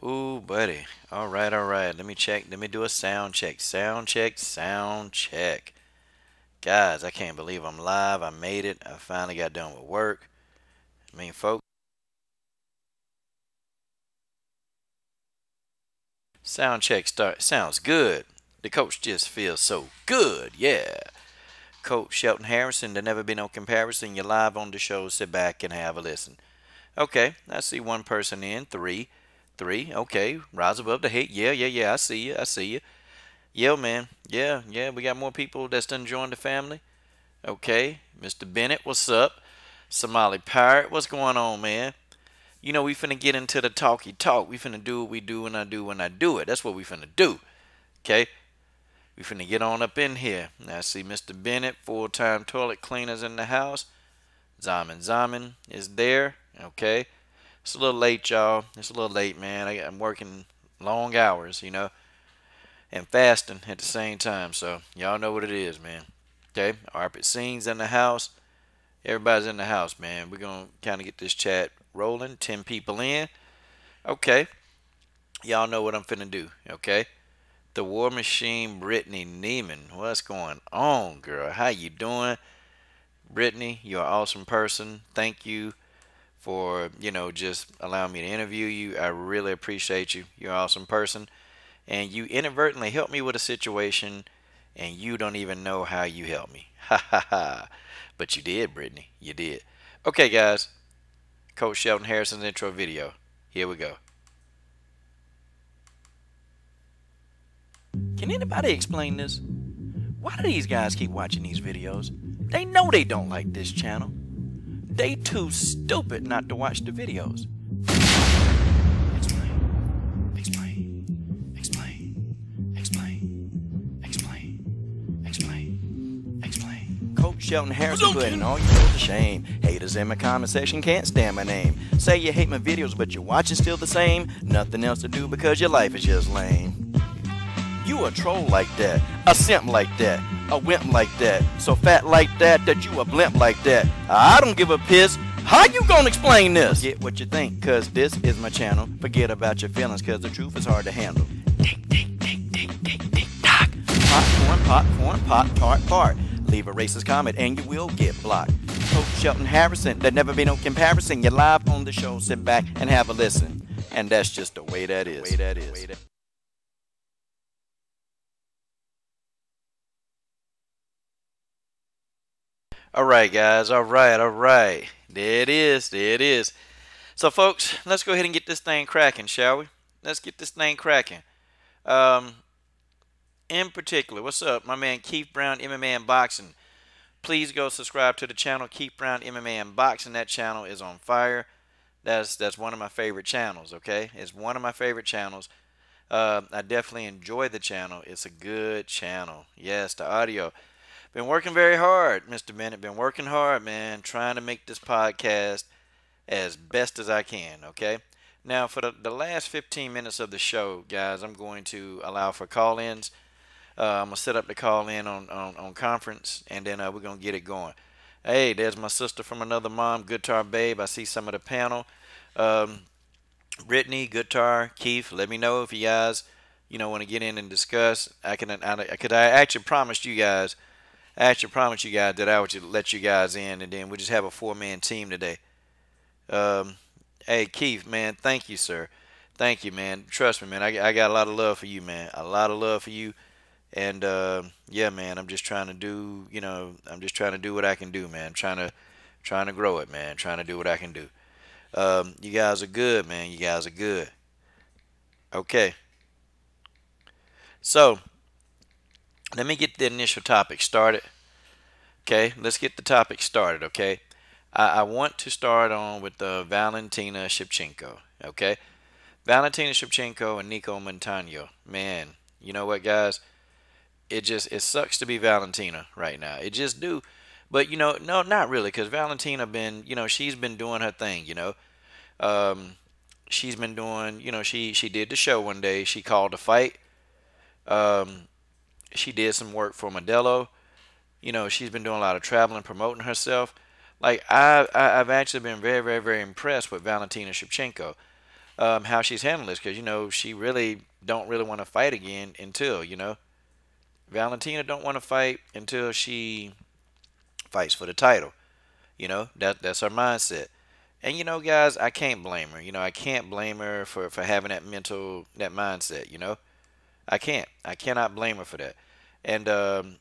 Ooh, buddy. All right, all right. Let me check. Let me do a sound check. Sound check. Sound check. Guys, I can't believe I'm live. I made it. I finally got done with work. I mean, folks, sound check start sounds good. The coach just feels so good. Yeah. Coach Shelton Harrison, there never been no comparison. You're live on the show. Sit back and have a listen. Okay, I see one person in. Three. Three. Okay. Rise above the hate. Yeah, yeah, yeah. I see you. I see you. Yeah, man. Yeah, yeah. We got more people that's done joined the family. Okay. Mr. Bennett, what's up? Somali Pirate, what's going on, man? You know, we finna get into the talky talk. We finna do what we do when I do when I do it. That's what we finna do. Okay? We finna get on up in here. Now, I see Mr. Bennett, full-time toilet cleaners in the house. Zaman is there. Okay? It's a little late, y'all. It's a little late, man. I'm working long hours, and fasting at the same time. So, y'all know what it is, man. Okay? Arpit Scene's in the house. Everybody's in the house, man. We're going to kind of get this chat rolling. 10 people in. Okay. Y'all know what I'm finna do, okay? The War Machine, Brittany Neiman. What's going on, girl? How you doing? Brittany, you're an awesome person. Thank you for, just allowing me to interview you. I really appreciate you. You're an awesome person. And you inadvertently helped me with a situation, and you don't even know how you helped me. Ha ha ha. But you did, Brittany. You did. Okay, guys. Coach Shelton Harrison's intro video. Here we go. Can anybody explain this? Why do these guys keep watching these videos? They know they don't like this channel. They too stupid not to watch the videos. Explain. Explain. Explain. Explain. Explain. Explain. Explain. Coach Shelton Harrison putting all you know to shame. Haters in my comment section can't stand my name. Say you hate my videos, but your watch is still the same. Nothing else to do because your life is just lame. You a troll like that, a simp like that, a wimp like that, so fat like that you a blimp like that. I don't give a piss. How you gonna explain this? Get what you think, cause this is my channel. Forget about your feelings, cause the truth is hard to handle. Tick, tick, tick, tick, tick, tick, tock. Popcorn, pop, tart, fart. Leave a racist comment and you will get blocked. Coach Shelton Harrison, there never be no comparison. You're live on the show, sit back and have a listen. And that's just the way that is. All right, guys. All right, all right. There it is. There it is. So, folks, let's go ahead and get this thing cracking, shall we? Let's get this thing cracking. Um, in particular, what's up, my man Keith Brown, MMA and Boxing? Please go subscribe to the channel, Keith Brown, MMA and Boxing. That channel is on fire. That's one of my favorite channels. Okay, it's one of my favorite channels. I definitely enjoy the channel. It's a good channel. Yes, the audio. Been working very hard, Mr. Bennett. Been working hard, man, trying to make this podcast as best as I can, okay? Now, for the last 15 minutes of the show, guys, I'm going to allow for call-ins. I'm going to set up the call-in on conference, and then we're going to get it going. Hey, there's my sister from another mom, Guitar Babe. I see some of the panel. Brittany, Guitar, Keith, let me know if you guys, want to get in and discuss. I actually promised you guys that I would let you guys in, and then we just have a four-man team today. Hey, Keith, man, thank you, sir. Thank you, man. Trust me, man. I got a lot of love for you, man. A lot of love for you. And, yeah, man, I'm just trying to do, I'm just trying to do what I can do, man. Trying to grow it, man. Trying to do what I can do. You guys are good, man. You guys are good. Okay. So, let me get the initial topic started. Okay, let's get the topic started, okay? I want to start on with Valentina Shevchenko, okay? Valentina Shevchenko and Nico Montano. Man, you know what, guys? It sucks to be Valentina right now. It just do. But, no, not really, because Valentina she's been doing her thing, she's been doing, she did the show one day. She called a fight. She did some work for Modelo. She's been doing a lot of traveling, promoting herself. Like, I've actually been very, very, very impressed with Valentina Shevchenko. how she's handling this, because she really don't really want to fight again until Valentina don't want to fight until she fights for the title. That's her mindset. And guys, I can't blame her. I can't blame her for having that mindset. I cannot blame her for that. And I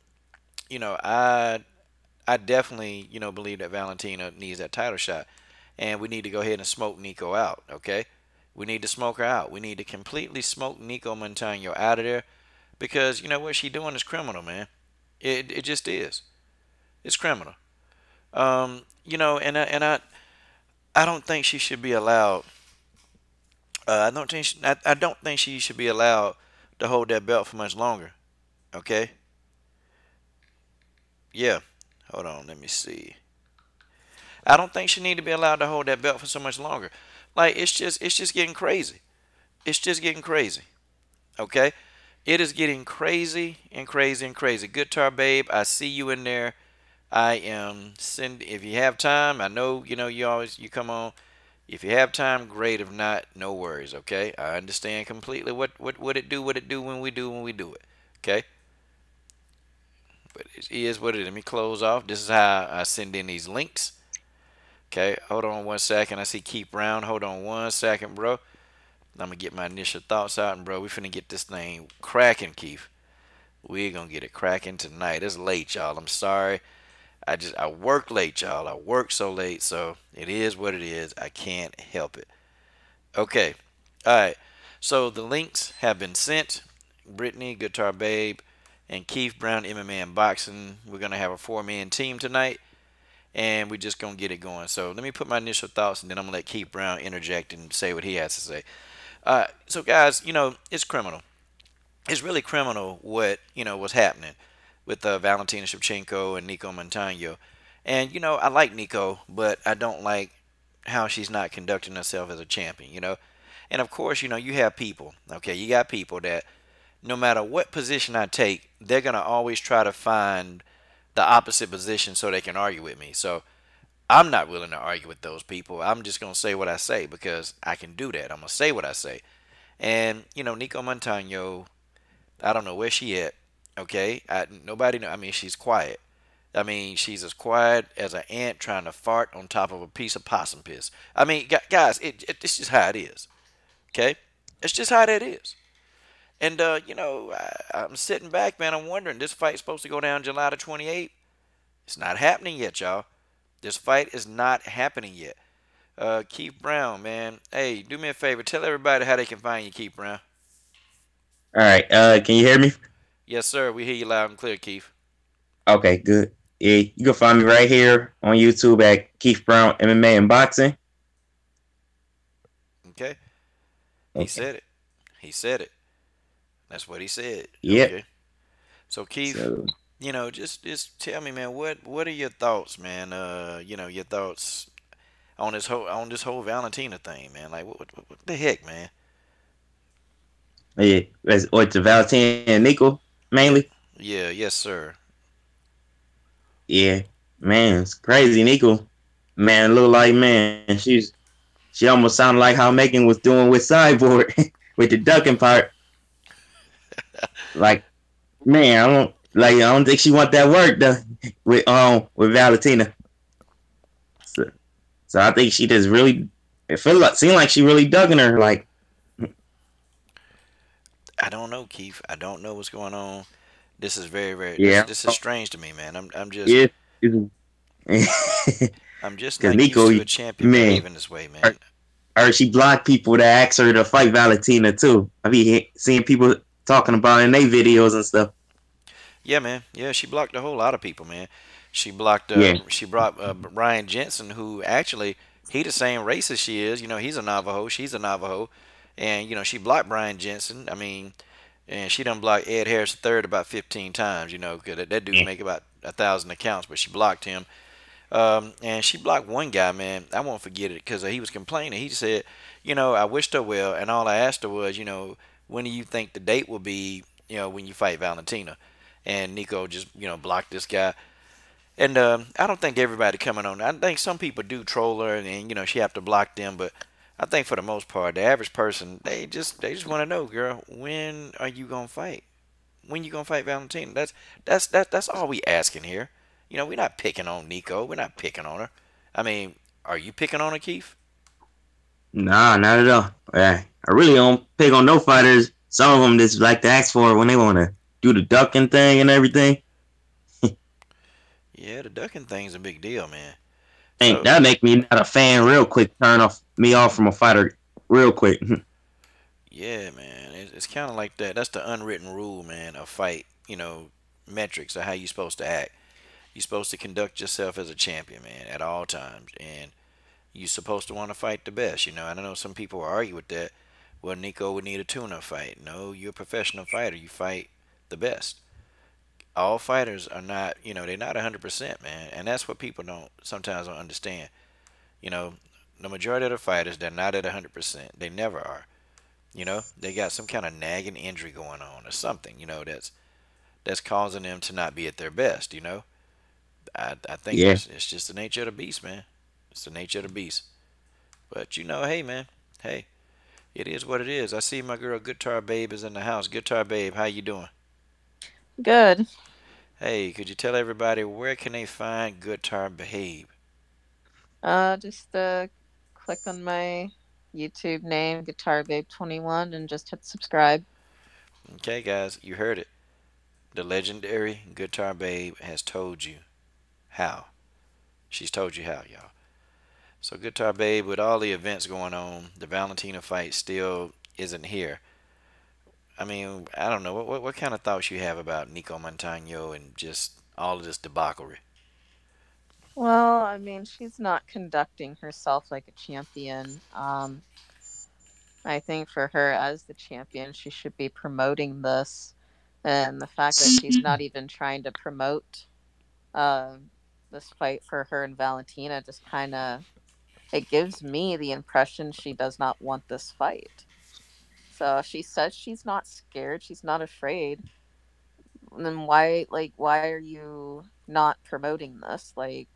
definitely believe that Valentina needs that title shot, and we need to go ahead and smoke Nico out. Okay, we need to smoke her out. We need to completely smoke Nico Montano out of there, because what she's doing is criminal, man. It just is. It's criminal. And I don't think she should be allowed. I don't think she should be allowed to hold that belt for much longer. Okay. Yeah. Hold on. Let me see. I don't think she need to be allowed to hold that belt for so much longer. Like, it's just getting crazy. It's just getting crazy. Okay. It is getting crazy and crazy and crazy. Guitar babe, I see you in there. I am send if you have time. I know you come on. If you have time, great. If not, no worries. Okay, I understand completely what it do when we do it. Okay, but it is what it is. Let me close off. This is how I send in these links. Okay, hold on 1 second. I see Keith Brown. Hold on 1 second, bro. I'm gonna get my initial thoughts out, and bro, we finna get this thing cracking, Keith. We're gonna get it cracking tonight. It's late, y'all. I'm sorry. I work late, y'all. I work so late, so it is what it is. I can't help it. Okay. All right. So the links have been sent. Brittany, Guitar Babe, and Keith Brown, MMA and Boxing. We're gonna have a four-man team tonight, and we're just gonna get it going. So let me put my initial thoughts, and then I'm gonna let Keith Brown interject and say what he has to say. So guys, it's criminal. It's really criminal what what's happening with Valentina Shevchenko and Nico Montano. And I like Nico, but I don't like how she's not conducting herself as a champion. And of course, you have people. Okay, you got people that no matter what position I take, they're gonna always try to find the opposite position so they can argue with me. So I'm not willing to argue with those people. I'm just gonna say what I say because I can do that. I'm gonna say what I say. And Nico Montano, I don't know where she at. Okay, nobody know. I mean, she's quiet. I mean, she's as quiet as an ant trying to fart on top of a piece of possum piss. I mean, guys, it's just how it is. Okay, it's just how that is. And I'm sitting back, man. I'm wondering, this fight's supposed to go down July the 28th. It's not happening yet, y'all. This fight is not happening yet. Keith Brown, man. Hey, do me a favor. Tell everybody how they can find you, Keith Brown. All right. Can you hear me? Yes, sir. We hear you loud and clear, Keith. Okay, good. Yeah, you can find me right here on YouTube at Keith Brown MMA and Boxing. Okay. He Okay. said it. He said it. That's what he said. Yep. Okay. So Keith, So just tell me, man, what are your thoughts, man? Your thoughts on this whole Valentina thing, man. Like what the heck, man? yeah, what's the Valentine and Nico Yeah. mainly? Yeah, yes, sir. Yeah, man, it's crazy. Nico, man, look like man. She almost sounded like how Megan was doing with Cyborg with the ducking part. Like man, I don't think she want that work done with Valentina. So, so I think she just really it seemed like she really dug in her. Like I don't know, Keith. I don't know what's going on. This is very, very yeah, this is strange to me, man. I'm just yeah, I'm just because not used Nico, to a champion man, behaving this way, man. or, or she blocked people that asked her to fight Valentina too. I be seeing people talking about it in their videos and stuff. Yeah, man. Yeah, she blocked a whole lot of people, man. Yeah, She brought Ryan Jensen, who actually he the same race as she is. He's a Navajo, she's a Navajo, and she blocked Brian Jensen. I mean, and she done blocked Ed Harris III about 15 times. 'Cause that dude yeah, make about 1,000 accounts, but she blocked him. And she blocked one guy, man. I won't forget it because he was complaining. He said, I wished her well, and all I asked her was, when do you think the date will be, when you fight Valentina? And Nico just, blocked this guy. And I don't think everybody coming on. I think some people do troll her, and she have to block them. But I think for the most part, the average person they just want to know, girl, when are you gonna fight? When you gonna fight Valentina? That's all we asking here. We're not picking on Nico. We're not picking on her. I mean, are you picking on her, Keith? Nah, not at all. I really don't pick on no fighters. Some of them just like to ask for it when they want to do the ducking thing and everything. Yeah, the ducking thing's a big deal, man. Ain't So that make me not a fan real quick? Turn off me off from a fighter real quick. yeah, man, it's kind of like that. That's the unwritten rule, man. A fight, metrics of how you supposed to act. You're supposed to conduct yourself as a champion, man, at all times, and you're supposed to want to fight the best. I know some people argue with that. Well, Nico would need a tune-up fight. No, you're a professional fighter. You fight the best. All fighters are not, they're not 100%, man, and that's what people don't understand. You know, the majority of the fighters, they're not at 100%. They never are. They got some kind of nagging injury going on or something. That's causing them to not be at their best. I think Yeah, it's just the nature of the beast, man. It's the nature of the beast. But hey, man, hey, it is what it is. I see my girl Guitar Babe is in the house. Guitar Babe, how you doing? Good. Hey, could you tell everybody where can they find Guitar Babe? Just click on my YouTube name, Guitar Babe 21, and just hit subscribe. Okay, guys, you heard it. The legendary Guitar Babe has told you how. She's told you how, y'all. So Guitar Babe, with all the events going on, the Valentina fight still isn't here. I mean, I don't know. What kind of thoughts you have about Nico Montano and just all of this debauchery? Well, I mean, she's not conducting herself like a champion. I think for her as the champion, she should be promoting this. And the fact that she's not even trying to promote uh, this fight for her and Valentina just kind of it gives me the impression she does not want this fight. So she says she's not scared, she's not afraid. Then why are you not promoting this? Like,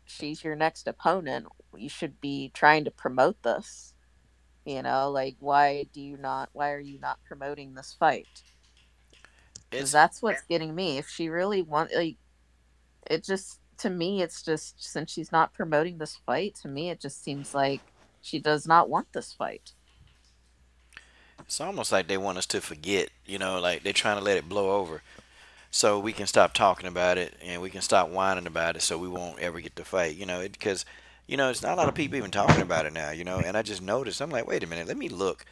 she's your next opponent. You should be trying to promote this. Like, why are you not promoting this fight? Because It's that's what's getting me. If she really want like it just to me it's just since she's not promoting this fight, to me it just seems like she does not want this fight. it's almost like they want us to forget. Like they're trying to let it blow over, so we can stop talking about it and we can stop whining about it, so we won't ever get to fight. Because it's not a lot of people even talking about it now. And I just noticed. I'm like, wait a minute, let me look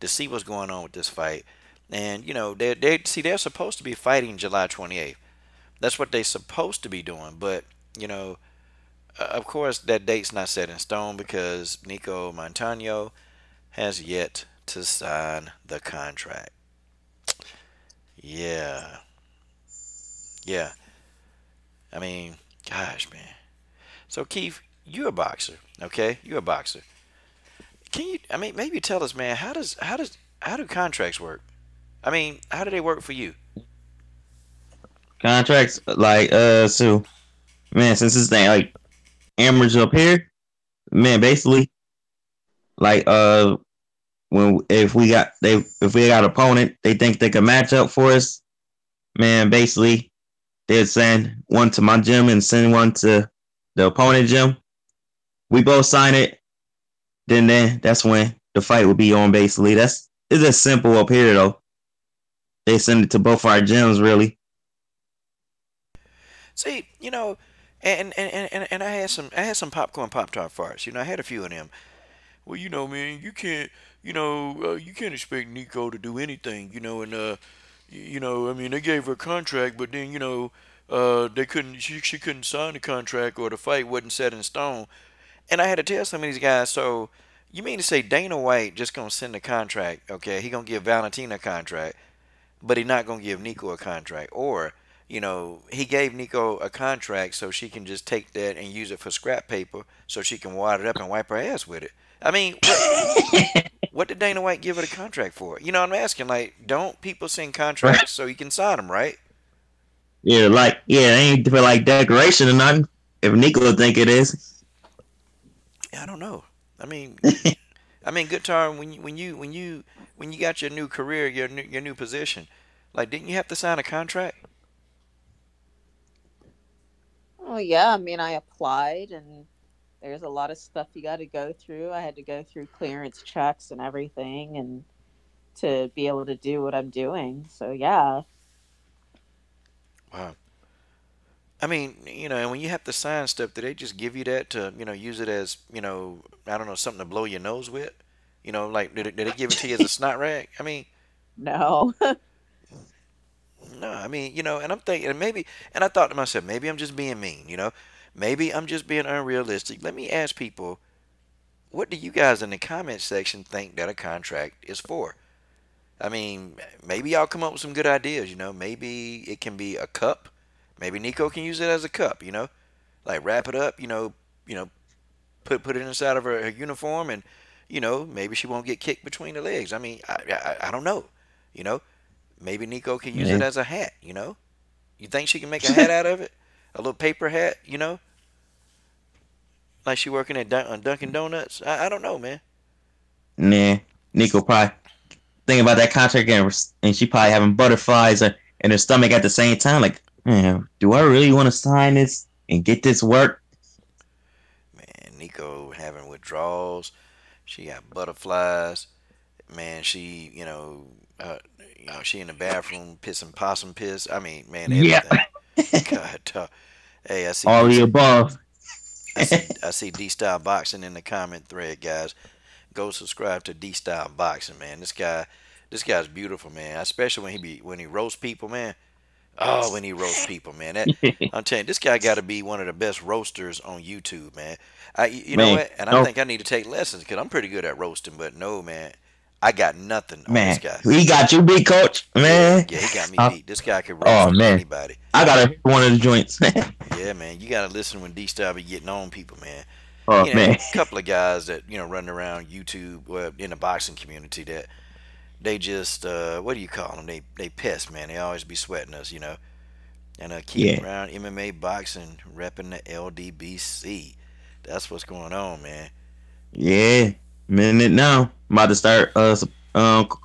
to see what's going on with this fight. And they're supposed to be fighting July 28th. That's what they're supposed to be doing. But of course, that date's not set in stone because Nico Montano has yet to sign the contract. Yeah, yeah. I mean, gosh, man. So Keith, you're a boxer, okay? You're a boxer. Can you? I mean, maybe tell us, man. How do contracts work? I mean, how do they work for you? contracts like so man, since this thing like amateurs up here, man, basically like when if we got an opponent they think they can match up for us, man, basically they'd send one to my gym and send one to the opponent gym. We both sign it, then that's when the fight would be on. Basically, that's it's just simple up here though. They send it to both our gyms really. See, and I had some popcorn pop tart farts. I had a few of them. Well, man, you can't expect Nico to do anything, and I mean, they gave her a contract, but then they couldn't, she couldn't sign the contract or the fight wasn't set in stone. And I had to tell some of these guys, so you mean to say Dana White just gonna send a contract? Okay, he gonna give Valentina a contract, but he not gonna give Nico a contract, or he gave Nico a contract so she can just take that and use it for scrap paper so she can wad it up and wipe her ass with it. I mean, what did Dana White give her the contract for? I'm asking. Like, don't people send Right. contracts so you can sign them, right? Yeah, like yeah, it ain't for like decoration or nothing. If Nicola think it is, I don't know. I mean, good time when you got your new career, your new position. Like, didn't you have to sign a contract? Oh yeah, I mean, I applied, and there's a lot of stuff you got to go through. I had to go through clearance checks and everything, and to be able to do what I'm doing. So yeah, Wow. I mean, and when you have to sign stuff, do they just give you that to, use it as, I don't know, something to blow your nose with? Like, did they give it to you as a snot rag? I mean, no, no, I mean, and I'm thinking, and maybe, and I thought to myself, maybe I'm just being mean, maybe I'm just being unrealistic. Let me ask people, what do you guys in the comment section think that a contract is for? I mean, maybe y'all come up with some good ideas, maybe it can be a cup. Maybe Nico can use it as a cup, like wrap it up, put it inside of her uniform, and maybe she won't get kicked between the legs. I mean, I don't know, you know. Maybe Nico can use it Man. as a hat, You think she can make a hat out of it? A little paper hat, like she working at Dunkin' Donuts. I don't know, man. Nah, Nico probably thinking about that contract, and she probably having butterflies in her stomach at the same time. Like, man, do I really want to sign this and get this work? Man, Nico having withdrawals. She got butterflies. Man, she in the bathroom pissing possum piss. I mean, man, Yeah, everything. God, hey, I see all D. the above. I see D Style Boxing in the comment thread, guys. Go subscribe to D Style Boxing, man. This guy's beautiful, man. Especially when he roasts people, man. Oh, when he roasts people, man. I'm telling you, this guy got to be one of the best roasters on YouTube, man. You know Man, what? And I no, think I need to take lessons because I'm pretty good at roasting. But no, man, I got nothing on this man, guy. we got you beat, coach. Yeah, Man, yeah, he got me Uh, beat. This guy could roast oh man, anybody. I gotta hit one of the joints. Yeah, man, you gotta listen when D Style be getting on people, man. Oh A man, couple of guys that running around YouTube, in the boxing community that they just what do you call them? They pests, man. They always be sweating us, And keep it yeah, around MMA boxing, repping the LDBC. That's what's going on, man. yeah. Minute now. I'm about to start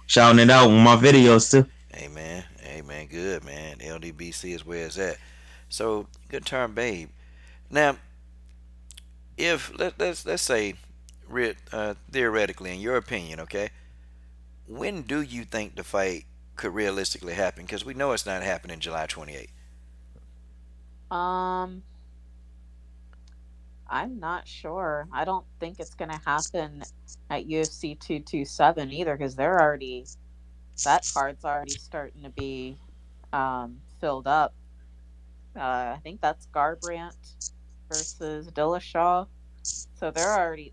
shouting it out on my videos too. Hey man, good man. LDBC is where it's at. So good term, babe. Now, if let's say, theoretically, in your opinion, okay, when do you think the fight could realistically happen? Because we know it's not happening July 28th. um, I'm not sure. I don't think it's gonna happen at UFC 227 either, because that card's already starting to be filled up. I think that's Garbrandt versus Dillashaw. So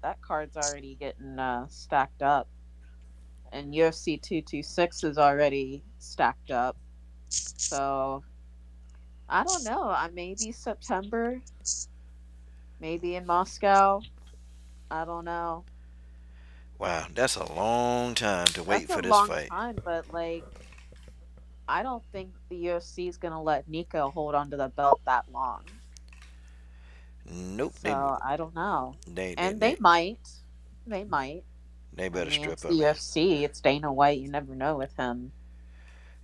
that card's already getting stacked up, and UFC 226 is already stacked up. So I don't know. I maybe September, maybe in Moscow. I don't know. Wow, that's a long time to That's wait a for this long fight. time, but like I don't think the UFC is gonna let Nico hold onto the belt that long. Nope, So I don't know. they they And they they, might. They might. they I better mean, strip it's the up, man. UFC. It's Dana White. You never know with him.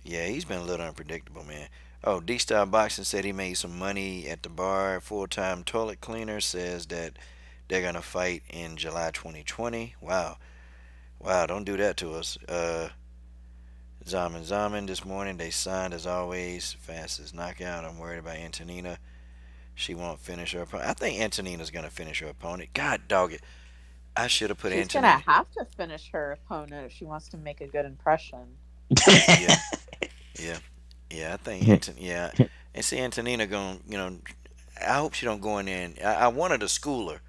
Yeah, he's been a little unpredictable, man. Oh, D Style Boxing said he made some money at the bar. Full time toilet cleaner says that they're gonna fight in July 2020. Wow, wow, don't do that to us. Zaman this morning they signed as always. Fastest knockout. I'm worried about Antonina. She won't finish her opponent. I think Antonina's gonna finish her opponent. God dog it. I should have put She's gonna Antonina. have to finish her opponent if she wants to make a good impression. Yeah, yeah, yeah. I think Anton. Yeah, and see Antonina going. I hope she don't go in there. I wanted to school her,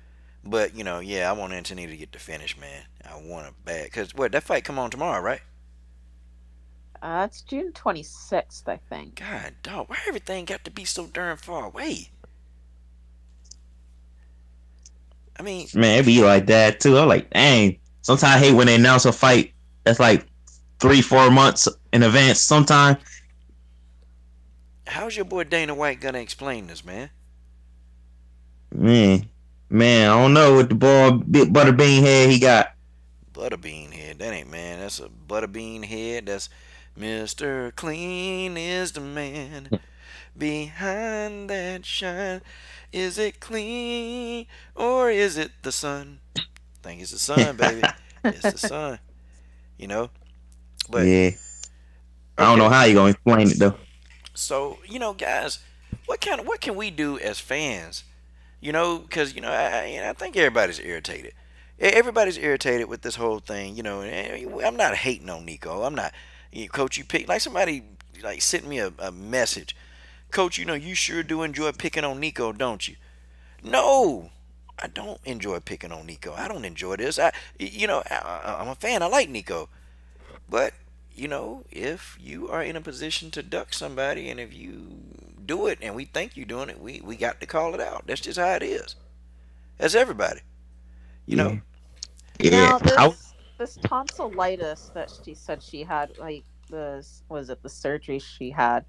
but yeah, I want Antonina to get the finish, man. I want her bad. Cause what, that fight come on tomorrow, right? It's June 26th, I think. God dog, why everything got to be so darn far away? I mean, Man, it be like that too. I'm like, dang. Sometimes I hate when they announce a fight that's like 3, 4 months in advance. Sometimes, how's your boy Dana White gonna explain this, man? man. Man, I don't know what the boy big butterbean head he got. Butterbean head. That ain't man. That's a butterbean head. That's Mr. Clean is the man behind that shine. Is it clean or is it the sun? I think it's the sun, baby. It's the sun. You know. But Yeah, I don't know okay. how you gonna explain it though. So guys, what can we do as fans? Because I think everybody's irritated. Everybody's irritated with this whole thing. And I'm not hating on Nico. I'm not. Coach, you pick like somebody like sent me a message. Coach, you sure do enjoy picking on Nico, don't you? No, I don't enjoy picking on Nico. I don't enjoy this. I'm a fan. I like Nico, but if you are in a position to duck somebody, and if you do it, and we think you're doing it, we got to call it out. That's just how it is. That's everybody. You know. Yeah, yeah. Now I this tonsillitis that she said she had, like this was it the surgery she had.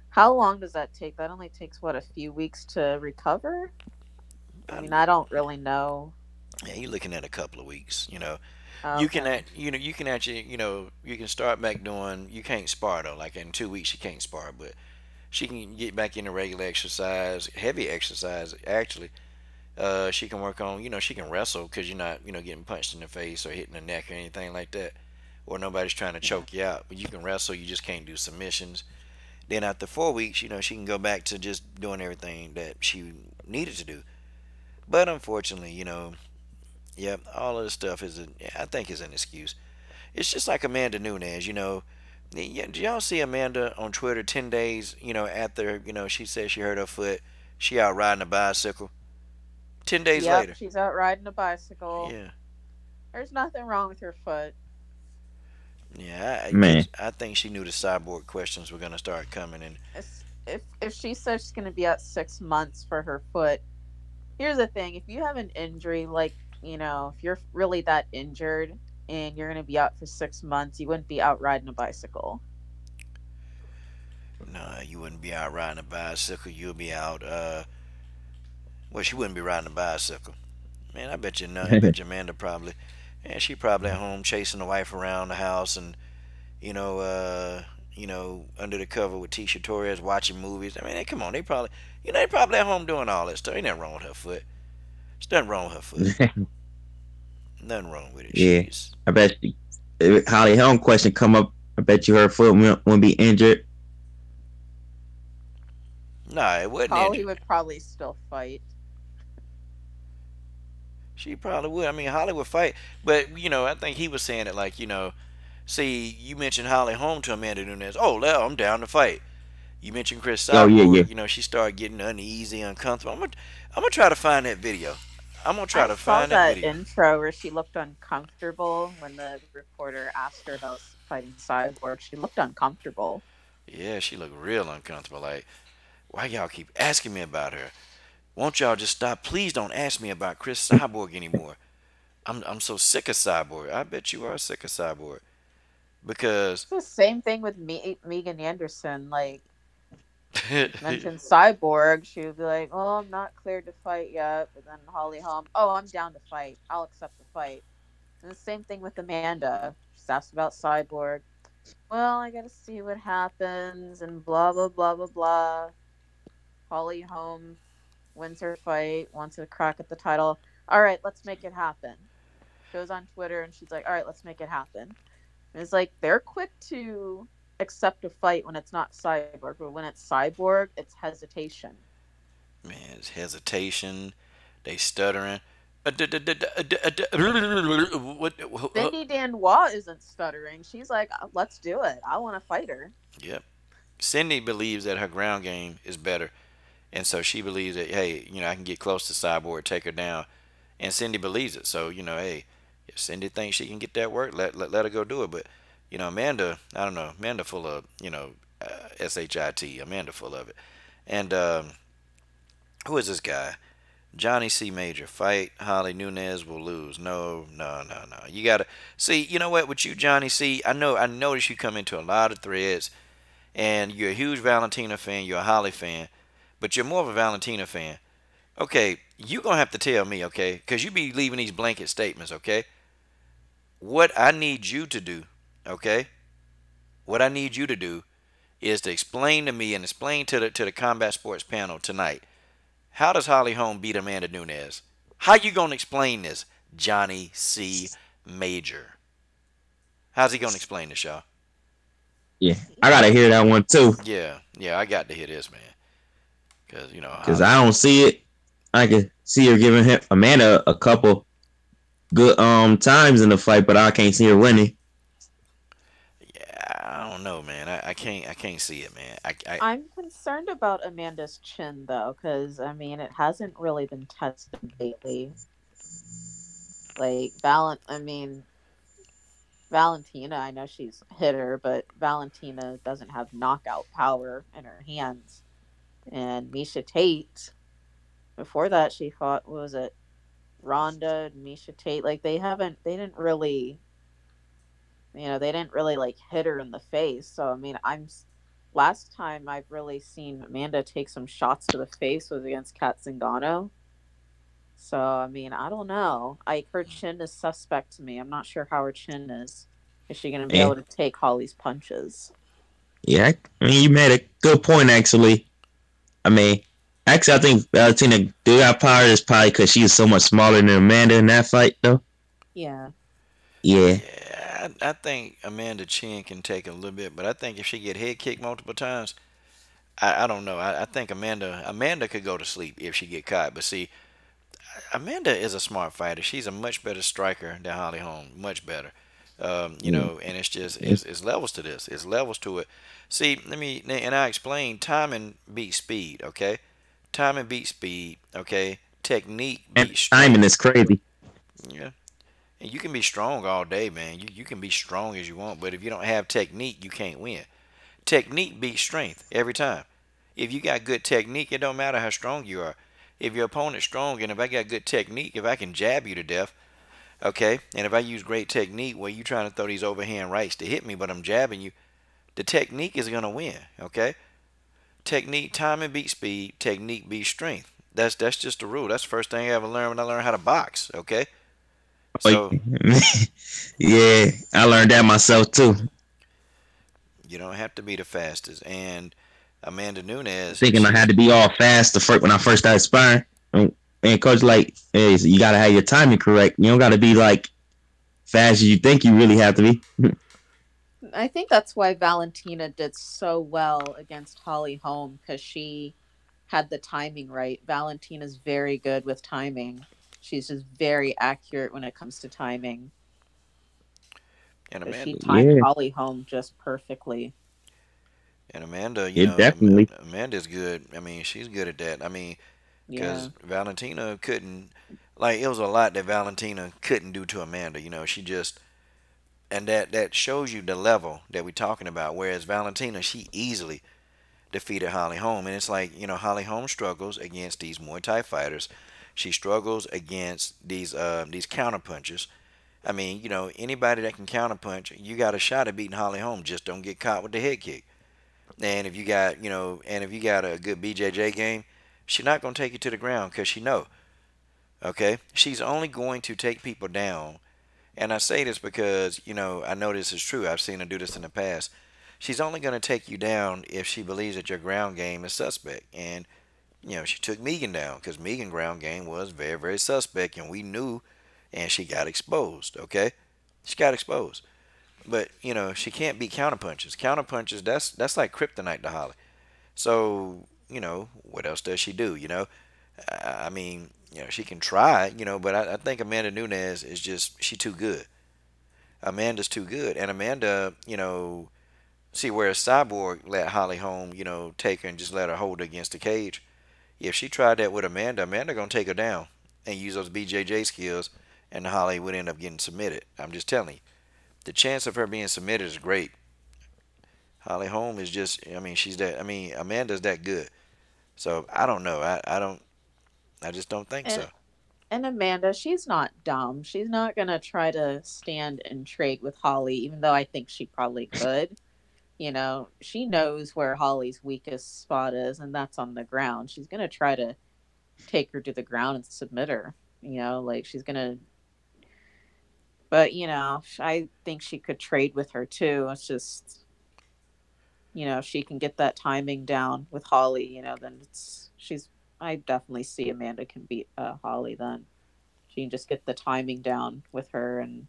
How long does that take? That only takes what, a few weeks to recover? I I, mean, I don't really know. yeah, you're looking at a couple of weeks. You can Okay. you can actually you can start back doing. You can't spar though. Like in 2 weeks, she can't spar, but she can get back into regular exercise, heavy exercise actually. She can work on, she can wrestle because you're not, getting punched in the face or hitting the neck or anything like that, or nobody's trying to Yeah. choke you out. But you can wrestle, you just can't do submissions. Then after 4 weeks, she can go back to just doing everything that she needed to do. But unfortunately, yeah, all of this stuff I think is an excuse. It's just like Amanda Nunes, Yeah, did y'all see Amanda on Twitter 10 days, after, she said she hurt her foot, she out riding a bicycle. 10 days Yep, later. she's out riding a bicycle. Yeah. There's nothing wrong with her foot. Yeah, man, I think she knew the cyborg questions were gonna start coming, and If she says she's going to be out 6 months for her foot, here's the thing: if you have an injury, like, if you're really that injured and you're going to be out for 6 months, you wouldn't be out riding a bicycle. no, you wouldn't be out riding a bicycle. You'll be out. Well, she wouldn't be riding a bicycle. Man, I bet you no. I bet you Amanda probably. And she probably at home chasing the wife around the house, and you know, uh, under the cover with Tisha Torres watching movies. I mean, come on, they probably at home doing all that stuff. Ain't nothing wrong with her foot. There's nothing wrong with her foot. Nothing wrong with it. yeah. She's I bet you, if Holly Helm question come up, I bet you her foot won't be injured. nah, it wasn't Holly injured. would probably still fight. She probably would. I mean, Holly would fight, but I think he was saying it like, see, you mentioned Holly Holm to Amanda Nunes. Oh, well, I'm down to fight. You mentioned Chris Oh yeah, yeah. Cyborg. She started getting uneasy, uncomfortable. I'm gonna try to find that video. I'm gonna try I to saw find that that video. intro where she looked uncomfortable when the reporter asked her about fighting Cyborg. She looked uncomfortable. Yeah, she looked real uncomfortable. Like, why y'all keep asking me about her? Won't y'all just stop? Please don't ask me about Chris Cyborg anymore. I'm so sick of Cyborg. I bet you are sick of Cyborg because It's the same thing with Megan Anderson. Like, mentioned Cyborg, she would be like, "Oh, I'm not cleared to fight yet." But then Holly Holm, "Oh, I'm down to fight. I'll accept the fight." And the same thing with Amanda. She's asked about Cyborg. Well, I gotta see what happens, and blah blah blah blah blah. Holly Holm wins her fight, wants a crack at the title. All right, let's make it happen. Goes on Twitter and she's like, "All right, let's make it happen." And it's like they're quick to accept a fight when it's not Cyborg, but when it's Cyborg, it's hesitation. man, it's hesitation. They stuttering. Cindy Dandois isn't stuttering. She's like, "Let's do it. I want to fight her." Yep. Cindy believes that her ground game is better, and so she believes that hey, I can get close to Cyborg, take her down, and Cindy believes it. So hey, if Cindy thinks she can get that work, let her go do it. But Amanda, I don't know, Amanda full of shit. Amanda full of it, and who is this guy? Johnny C. Major, fight Holly Nunez will lose. No, no, no, no. You gotta see. You know what? With you, Johnny C. I noticed you come into a lot of threads, and you're a huge Valentina fan. You're a Holly fan, but you're more of a Valentina fan. Okay, you gonna have to tell me, okay? Because you be leaving these blanket statements, okay? What I need you to do, okay? What I need you to do is to explain to me and explain to the combat sports panel tonight. How does Holly Holm beat Amanda Nunes? How you gonna explain this, Johnny C. Major? How's he gonna explain this, y'all? Yeah, I gotta hear that one too, Yeah, I got to hear this, man. Cause cause Holly I don't Holm. see it. I can see her giving him Amanda a couple good times in the fight, but I can't see her winning. Yeah, I don't know, man. I can't see it, man. I'm concerned about Amanda's chin though, because I mean it hasn't really been tested lately. Like I mean Valentina, I know she's a hitter, but Valentina doesn't have knockout power in her hands. And Misha Tate, before that, she fought, what was it, Ronda and Misha Tate. Like they didn't really, they didn't really like hit her in the face. So I mean, last time I've really seen Amanda take some shots to the face was against Kat Zingano. So I mean, I don't know. Her chin is suspect to me. I'm not sure how her chin is. Is she going to be And able to take Holly's punches? yeah, I mean, you made a good point actually. I mean, actually, I think Valentina do got power is probably because she is so much smaller than Amanda in that fight, though. Yeah. Yeah, Yeah, I think Amanda Chin can take a little bit, but I think if she get head kicked multiple times, I don't know. I think Amanda could go to sleep if she get caught. But see, Amanda is a smart fighter. She's a much better striker than Holly Holm. Much better. yeah, And it's just yeah. it's levels to this. It's levels to it. See, let me and I explain. Timing beats speed. Okay, timing beats speed. Okay, technique And beats timing strength. is crazy. Yeah, and you can be strong all day, man. You can be strong as you want, but if you don't have technique, you can't win. Technique beats strength every time. If you got good technique, it don't matter how strong you are. If your opponent's strong and if I got good technique, if I can jab you to death, okay, and if I use great technique where you trying to throw these overhand rights to hit me, but I'm jabbing you, the technique is gonna win. Okay, technique, timing beats speed. Technique beats strength. That's just the rule. That's the first thing I ever learned when I learned how to box. Okay, Oh, so yeah, I learned that myself too. you don't have to be the fastest. And Amanda Nunes, Thinking I she's had to be all fast the first when I first started sparring. And coach like, hey, so you gotta have your timing correct. You don't gotta be like fast as you think you really have to be. I think that's why Valentina did so well against Holly Holm because she had the timing right. Valentina's very good with timing. She's just very accurate when it comes to timing. and Because she Amanda timed Yeah, Holly Holm just perfectly. and Amanda, it definitely. Amanda's good. I mean, she's good at that. I mean, because Yeah. Valentina couldn't, like, it was a lot that Valentina couldn't do to Amanda. She just, and that shows you the level that we're talking about. Whereas Valentina, she easily defeated Holly Holm, and it's like Holly Holm struggles against these Muay Thai fighters. She struggles against these counter punches. I mean, anybody that can counter punch, you got a shot at beating Holly Holm. Just don't get caught with the head kick. And if you got a good BJJ game, she's not gonna take you to the ground because she know. Okay, she's only going to take people down. And I say this because I know this is true. I've seen her do this in the past. She's only going to take you down if she believes that your ground game is suspect. And she took Megan down because Megan ground game was very, very suspect, and we knew, and she got exposed. Okay, she got exposed. But she can't beat counterpunches. Counterpunches, that's like kryptonite to Holly. So what else does she do? I mean, she can try. But I think Amanda Nunes is just she too good. Amanda's too good, and Amanda, see where Cyborg let Holly Holm, take her and just let her hold her against the cage. If she tried that with Amanda, Amanda gonna take her down and use those BJJ skills, and Holly would end up getting submitted. I'm just telling you, the chance of her being submitted is great. Holly Holm is just, I mean, she's that. I mean, Amanda's that good. So I don't know. I don't. I just don't think And so. and Amanda, she's not dumb. She's not gonna try to stand and trade with Holly, even though I think she probably could. She knows where Holly's weakest spot is, and that's on the ground. She's gonna try to take her to the ground and submit her. Like she's gonna. But I think she could trade with her too. It's just if she can get that timing down with Holly, then she's. I definitely see Amanda can beat Holly then. She can just get the timing down with her, and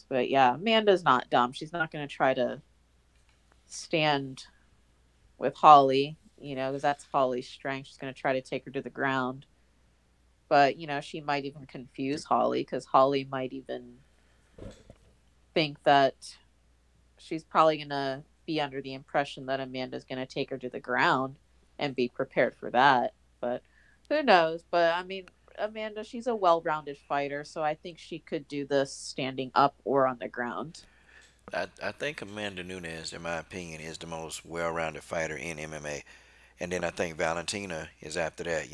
but yeah, Amanda's not dumb. She's not going to try to stand with Holly, because that's Holly's strength. She's going to try to take her to the ground. But, she might even confuse Holly because Holly might even think that she's probably going to be under the impression that Amanda's going to take her to the ground and be prepared for that. But who knows? But I mean, Amanda, she's a well rounded fighter, so I think she could do this standing up or on the ground. I think Amanda Nunes, in my opinion, is the most well-rounded fighter in MMA. And then I think Valentina is after that,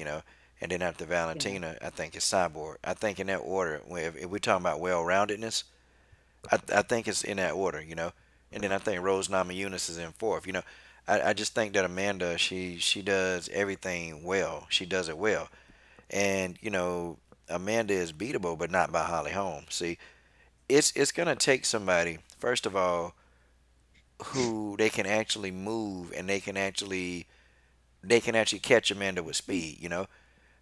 And then after Yeah. Valentina, I think it's Cyborg. I think in that order. If we're talking about well-roundedness, I think it's in that order. And then I think Rose Namajunas is in fourth. I just think that Amanda, she does everything well. She does it well. And, Amanda is beatable, but not by Holly Holm. See, it's gonna take somebody, first of all, who they can actually move and they can actually catch Amanda with speed.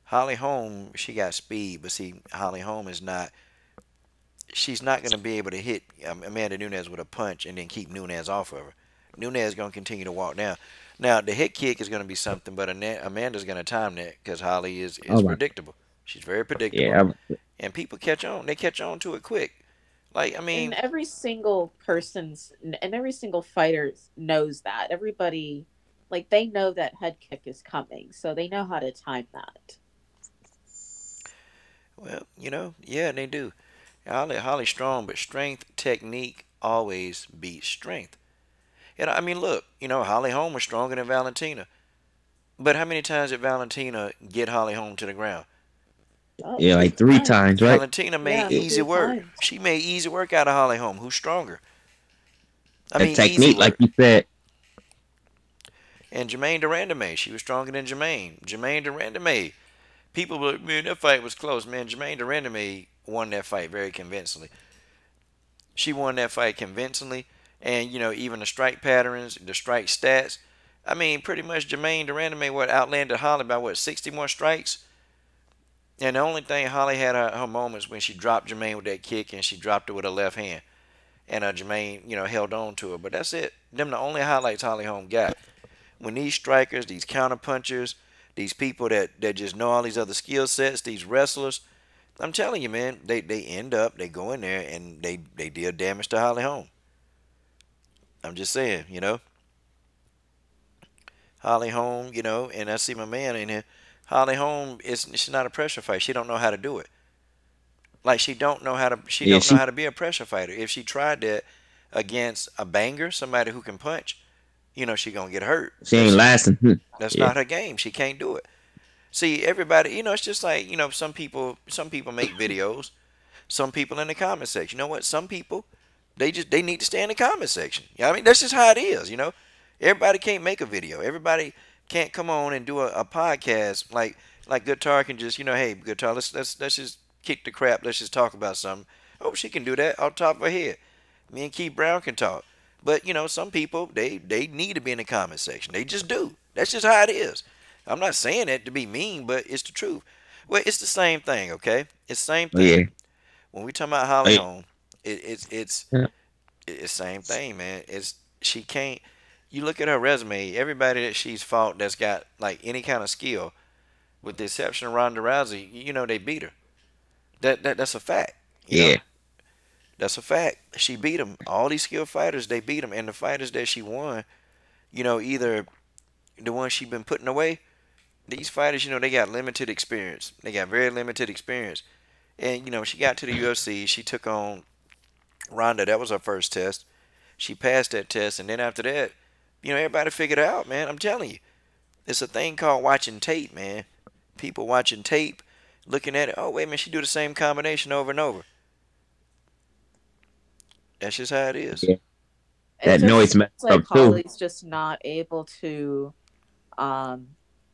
Holly Holm, she got speed, but see, Holly Holm is not. She's not going to be able to hit Amanda Nunes with a punch and then keep Nunes off of her. Nunes is going to continue to walk down. Now the hit kick is going to be something, but Amanda's going to time that because Holly is Oh my, predictable. She's very predictable, yeah, and people catch on. They catch on to it quick. Like I And mean, every single fighter knows that. Everybody, like, they know that head kick is coming, so they know how to time that. well, yeah, they do. Holly's strong, but strength, technique always beats strength. And I mean, look, Holly Holm was stronger than Valentina. But how many times did Valentina get Holly Holm to the ground? Oh, yeah, three like three times. times, right? Valentina made Yeah, Yeah. easy three work. times. She made easy work out of Holly Holm, who's stronger. I The mean, easy technique, like work. you said, And Jermaine Durandame, she was stronger than Jermaine Durandame. People were, man, that fight was close, man. Jermaine Durandame won that fight very convincingly. She won that fight convincingly. And, even the strike patterns, the strike stats. I mean, pretty much Jermaine Durandame, outlanded Holly by 60 more strikes? And the only thing Holly had her moments when she dropped Jermaine with that kick and she dropped it with her left hand. And Jermaine, held on to her. But that's it. Them the only highlights Holly Holm got. When these strikers, these counter punchers, these people that just know all these other skill sets, these wrestlers, I'm telling you, man, they end up, they go in there and they deal damage to Holly Holm. I'm just saying. Holly Holm, and I see my man in here. Holly Holm is she's not a pressure fighter. She don't know how to do it. Like she yeah, don't know she how to be a pressure fighter. If she tried that against a banger, somebody who can punch, she gonna get hurt. she ain't lasting. That's Yeah, not her game. She can't do it. See, everybody, it's just like, some people make videos. Some people in the comment section. You know what? Some people, they need to stay in the comment section. I mean, that's just how it is. Everybody can't make a video. Everybody can't come on and do a podcast like Guitar can just, hey, Guitar, let's just kick the crap. Let's just talk about something. Oh, she can do that off the top of her head. Me and Keith Brown can talk. But some people they need to be in the comment section. They just do. That's just how it is. I'm not saying that to be mean, but it's the truth. Well, it's the same thing, okay? It's the same oh yeah, thing. When we talk about oh Holly yeah. Holm, Yeah. it's the same thing, man. It's she can't. You look at her resume. Everybody that she's fought that's got like any kind of skill, with the exception of Ronda Rousey, they beat her. That's a fact. You know, Yeah. that's a fact. She beat them. All these skilled fighters, they beat them, and the fighters that she won, either the ones she been putting away. These fighters, they got limited experience. They got very limited experience. And, she got to the UFC. She took on Ronda. That was her first test. She passed that test. And then after that, everybody figured it out, man. I'm telling you. It's a thing called watching tape, man. People watching tape, looking at it. Oh, wait a minute. She do the same combination over and over. That's just how it is. Yeah. It That just noise seems messed like up too. Holly's just not able to um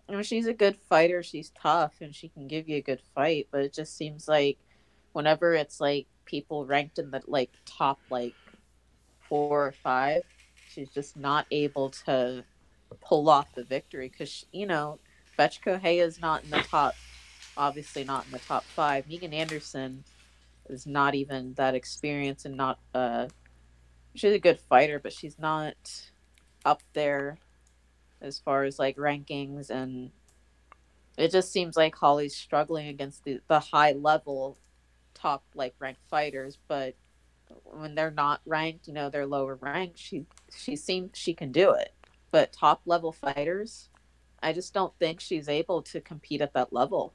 I mean, she's a good fighter. She's tough and she can give you a good fight. But it just seems like whenever it's like people ranked in the like top like 4 or 5, she's just not able to pull off the victory because Betchko Hay is not in the top. Obviously, not in the top 5. Megan Anderson is not even that experienced and not she's a good fighter, but she's not up there as far as like rankings, and it just seems like Holly's struggling against the high level top like ranked fighters, but when they're not ranked, they're lower ranked, she seems she can do it. But top level fighters, I just don't think she's able to compete at that level.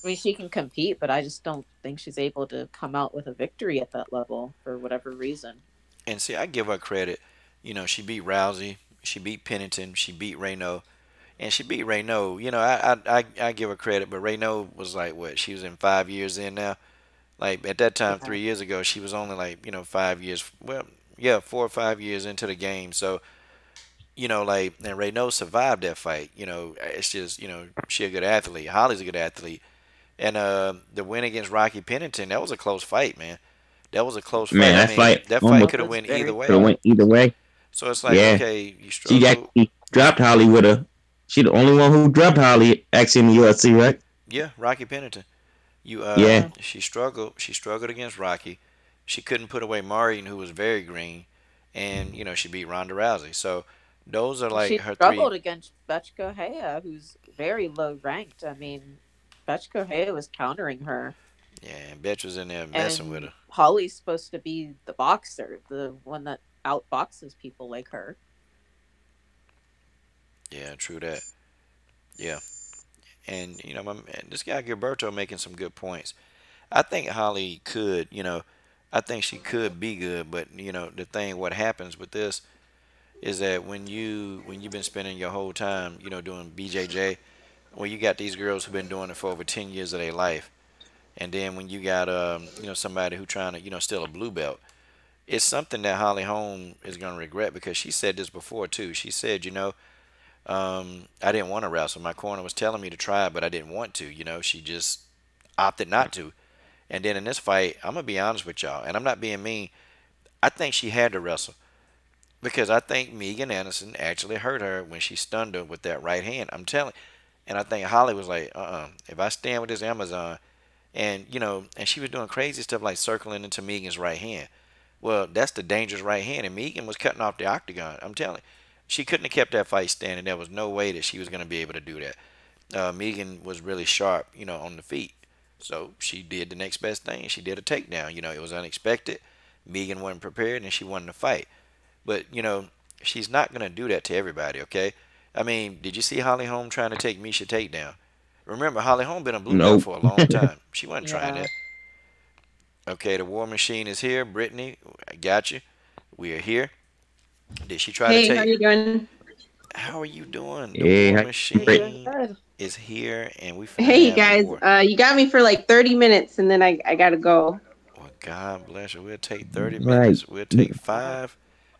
I mean, she can compete, but I just don't think she's able to come out with a victory at that level for whatever reason. And see, I give her credit. She beat Rousey, she beat Pennington, she beat Reno, and she beat Reno. I give her credit, but Reno was like what? She was in 5 years in now. Like at that time, Yeah. 3 years ago, she was only like 5 years. Well, yeah, 4 or 5 years into the game. So like, and Reno survived that fight. It's just she a good athlete. Holly's a good athlete, and the win against Rocky Pennington, that was a close fight, man. That was a close fight. Man, I that mean, fight that fight almost It could have was went either very could have way. went close. either way. So it's like, Yeah, okay, you she struggled. actually dropped Holly with a. She the only one who dropped Holly actually in the UFC, right? Yeah, Rocky Pennington. Yeah, Yeah. She struggled. She struggled against Rocky. She couldn't put away Martin, who was very green, and she beat Ronda Rousey. So those are like She her three. struggled against Betchko Hea, who's very low ranked. I mean, Betchko Hea was countering her, Yeah, and Betch was in there messing with and her. Holly's supposed to be the boxer, the one that outboxes people like her. Yeah, true that. Yeah, and this guy Gilberto making some good points. I think Holly could, I think she could be good, but the thing, what happens with this is that when you've been spending your whole time, doing BJJ, well, you got these girls who've been doing it for over 10 years of their life, and then when you got somebody who trying to steal a blue belt, it's something that Holly Holm is going to regret because she said this before too. She said, I didn't want to wrestle. My corner was telling me to try, but I didn't want to. She just opted not to. And then in this fight, I'm gonna be honest with y'all, and I'm not being mean. I think she had to wrestle because I think Megan Anderson actually hurt her when she stunned her with that right hand. I'm telling. And I think Holly was like, if I stand with this Amazon, and and she was doing crazy stuff like circling into Megan's right hand. Well, that's the dangerous right hand, and Megan was cutting off the octagon. I'm telling you, she couldn't have kept that fight standing. There was no way that she was going to be able to do that. Megan was really sharp, on the feet. So she did the next best thing. She did a takedown. It was unexpected. Megan wasn't prepared, and she won the fight. But she's not going to do that to everybody. Okay. I mean, did you see Holly Holm trying to take Misha takedown? Remember, Holly Holm been a blue belt nope. for a long time. She wasn't trying Yeah. that. Okay, the War Machine is here. Brittany, I got you. We are here. Did she try to Hey, how take? you doing? How are you doing? The Yeah, War You're great. doing Machine good. is here, and we finna Hey, have the guys. war. You got me for like 30 minutes, and then I gotta go. Well, God bless you. We'll take 30 Right. minutes. We'll take five.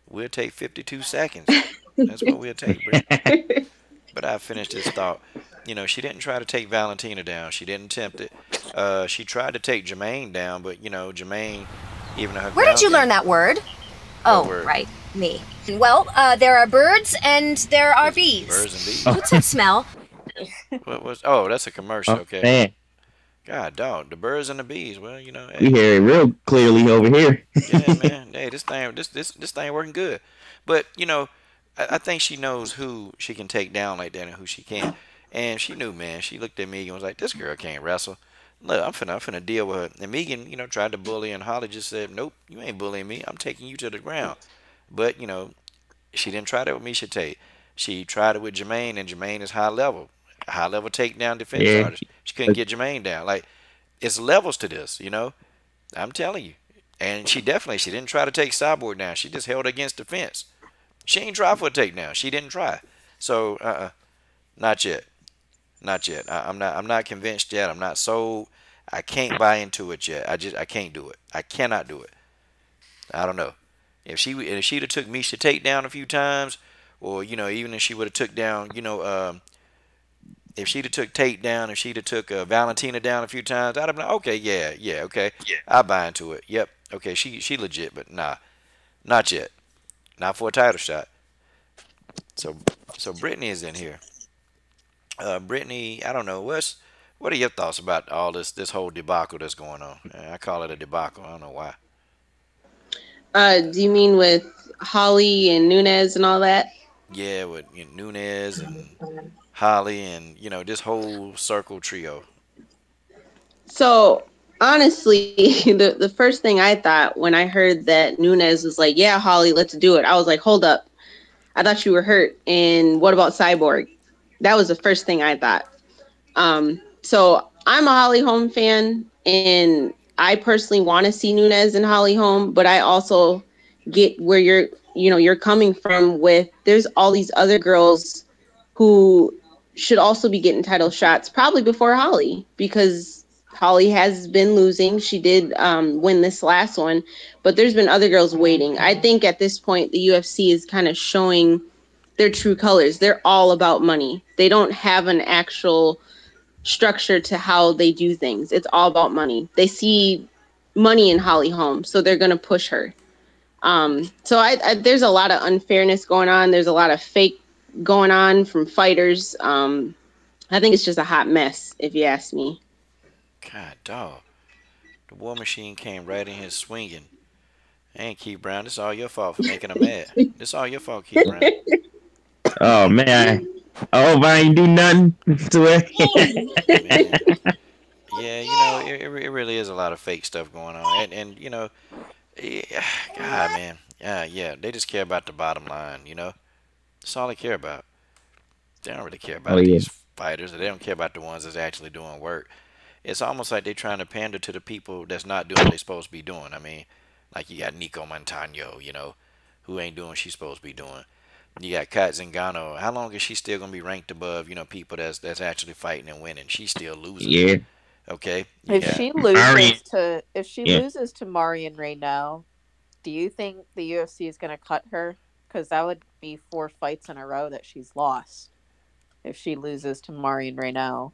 We'll take 52 seconds. That's what we'll take, Britt. But I finished this thought. She didn't try to take Valentina down. She didn't attempt it. She tried to take Jermaine down, but Jermaine, even her Where did ground you learn game, that word? what Oh, word? right, me. Well, there are birds and there are bees. Birds and bees. Oh, What's that smell? What was? Oh, that's a commercial. oh Okay. man, God, dog, the birds and the bees. Well, we hey, hear it real clearly over here. yeah, man. Hey, this thing working good. But I think she knows who she can take down like that and who she can't. And she knew, man. She looked at Megan and was like, "This girl can't wrestle. Look, I'm finna deal with her." And Megan, tried to bully, and Holly just said, "Nope, you ain't bullying me. I'm taking you to the ground." But she didn't try that with Misha Tate. She tried it with Jermaine, and Jermaine is high level takedown defense Yeah, artist. She couldn't get Jermaine down. Like it's levels to this. I'm telling you. And she didn't try to take Cyborg down. She just held against the fence. She ain't try for a takedown. She didn't try. So not yet, not yet. I'm not convinced yet. I'm not sold. I can't buy into it yet. I can't do it. I cannot do it. I don't know. If she'd have took Misha takedown a few times, or even if she would have took down If she'd have took Tate down, if she'd have took Valentina down a few times, I'd have been like, okay, yeah, yeah, okay, I buy into it. Yep, okay, she legit, but nah, not yet, not for a title shot. So so Brittany is in here. Brittany, I don't know what are your thoughts about all this whole debacle that's going on? I call it a debacle. I don't know why. Do you mean with Holly and Nunez and all that? Yeah, with Nunez and Holly and this whole circle trio. So honestly, the first thing I thought when I heard that Nunez was like, "Yeah, Holly, let's do it," I was like, "Hold up, I thought you were hurt." And what about Cyborg? That was the first thing I thought. So I'm a Holly Holm fan, and I personally want to see Nunez and Holly Holm, but I also get where you're coming from with there's all these other girls who should also be getting title shots probably before Holly because Holly has been losing. She did win this last one, but there's been other girls waiting. I think at this point the UFC is kind of showing their true colors. They're all about money. They don't have an actual structure to how they do things. It's all about money. They see money in Holly Holm, so they're going to push her. So there's a lot of unfairness going on. There's a lot of fake going on from fighters. I think it's just a hot mess, if you ask me. God, dog. The War Machine came right in here swinging. And Keith Brown, this is all your fault for making her mad. This is all your fault, Keith Brown. Oh man, I hope I ain't do nothing to it. Man, yeah, it really is a lot of fake stuff going on, and yeah, God, man, yeah, they just care about the bottom line. That's all they care about. They don't really care Oh about yeah, these fighters. They don't care about the ones that's actually doing work. It's almost like they're trying to pander to the people that's not doing what they're supposed to be doing. I mean, like you got Nico Montano, who ain't doing what she's supposed to be doing. You got Kat Zingano. How long is she still gonna be ranked above, people that's actually fighting and winning? She's still losing. yeah. Okay. You If got she Ari, loses to if she yeah. loses to Marion right now, do you think the UFC is going to cut her? Because that would be 4 fights in a row that she's lost if she loses to Marion right now.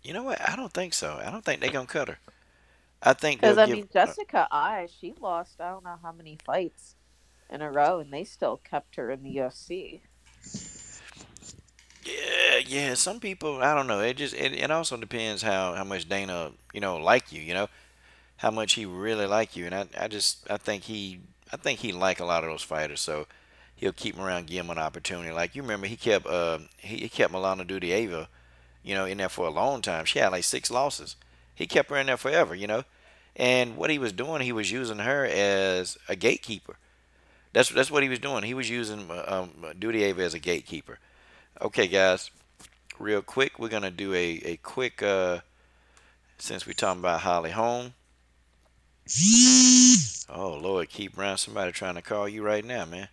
you know what? I don't think so. I don't think they're gonna cut her. I think they'll Because I give mean, Jessica I she lost I don't know how many fights in a row, and they still kept her in the UFC. yeah, yeah. Some people I don't know. It also depends how much Dana, like you, how much he really like you. And I think he like a lot of those fighters, so he'll keep him around, give him an opportunity. Like you remember, he kept Milana Dudieva, in there for a long time. She had like 6 losses. He kept her in there forever. And what he was doing, he was using her as a gatekeeper. That's what he was doing. He was using Dudieva as a gatekeeper. Okay, guys, real quick, we're gonna do a quick since we're talking about Holly Holm. Oh Lord, Keith Brown, somebody trying to call you right now, man.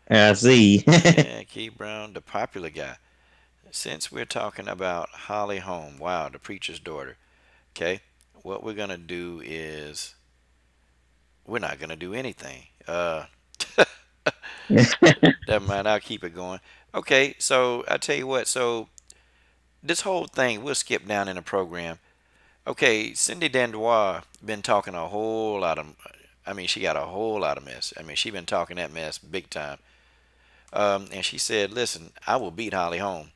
I see. Yeah, Keith Brown, the popular guy. Since we're talking about Holly Holm, wow, the preacher's daughter. Okay, what we're gonna do is we're not gonna do anything. Never mind, I'll keep it going. Okay, so I tell you what. So this whole thing, we'll skip down in the program. Okay, Cindy Dandois been talking a whole lot of. I mean, she got a whole lot of mess. I mean, she been talking that mess big time. And she said, "Listen, I will beat Holly Holm."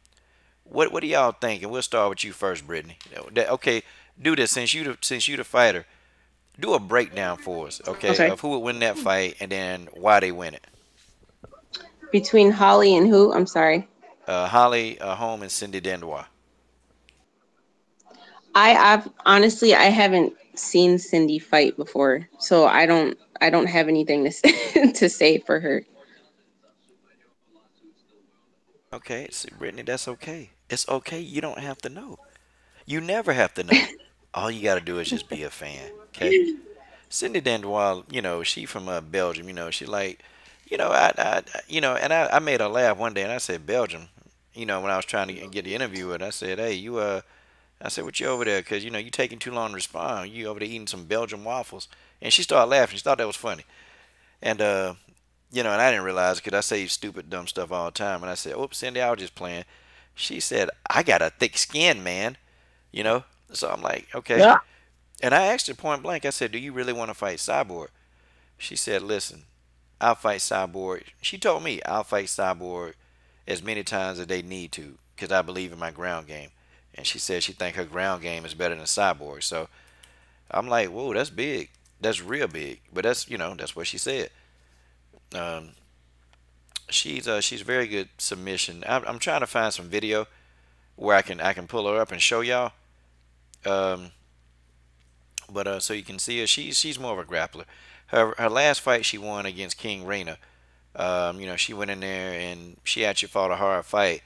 What do y'all think? And we'll start with you first, Brittany. Okay, do this since you the fighter. Do a breakdown for us, okay, Okay. of who would win that fight and then why they win it. Between Holly and who? I'm sorry. Holly Holm and Cindy Dandois. I've honestly I haven't seen Cindy fight before, so I don't have anything to say, to say for her. Okay, see, Brittany, that's okay. It's okay. You don't have to know. You never have to know. All you got to do is just be a fan, okay? Cindy Dandois, she from Belgium. She like, and I made her laugh one day, and I said Belgium. When I was trying to get the interview with her, I said, hey, I said, what you over there? Because, you taking too long to respond. You over there eating some Belgian waffles. And she started laughing. She thought that was funny. And, and I didn't realize because I say stupid, dumb stuff all the time. And I said, oops, Cindy, I was just playing. She said, I got a thick skin, man. You know? So I'm like, okay. Yeah. And I asked her point blank, I said, do you really want to fight Cyborg? She said, listen, I'll fight Cyborg. She told me, I'll fight Cyborg as many times as they need to because I believe in my ground game. And she said she think her ground game is better than Cyborg. So I'm like, whoa, that's big. That's real big. But that's, that's what she said. Um, she's very good submission. I'm trying to find some video where I can pull her up and show y'all. Um, but so you can see her. She's more of a grappler. Her last fight she won against King Reina. She went in there and she actually fought a hard fight,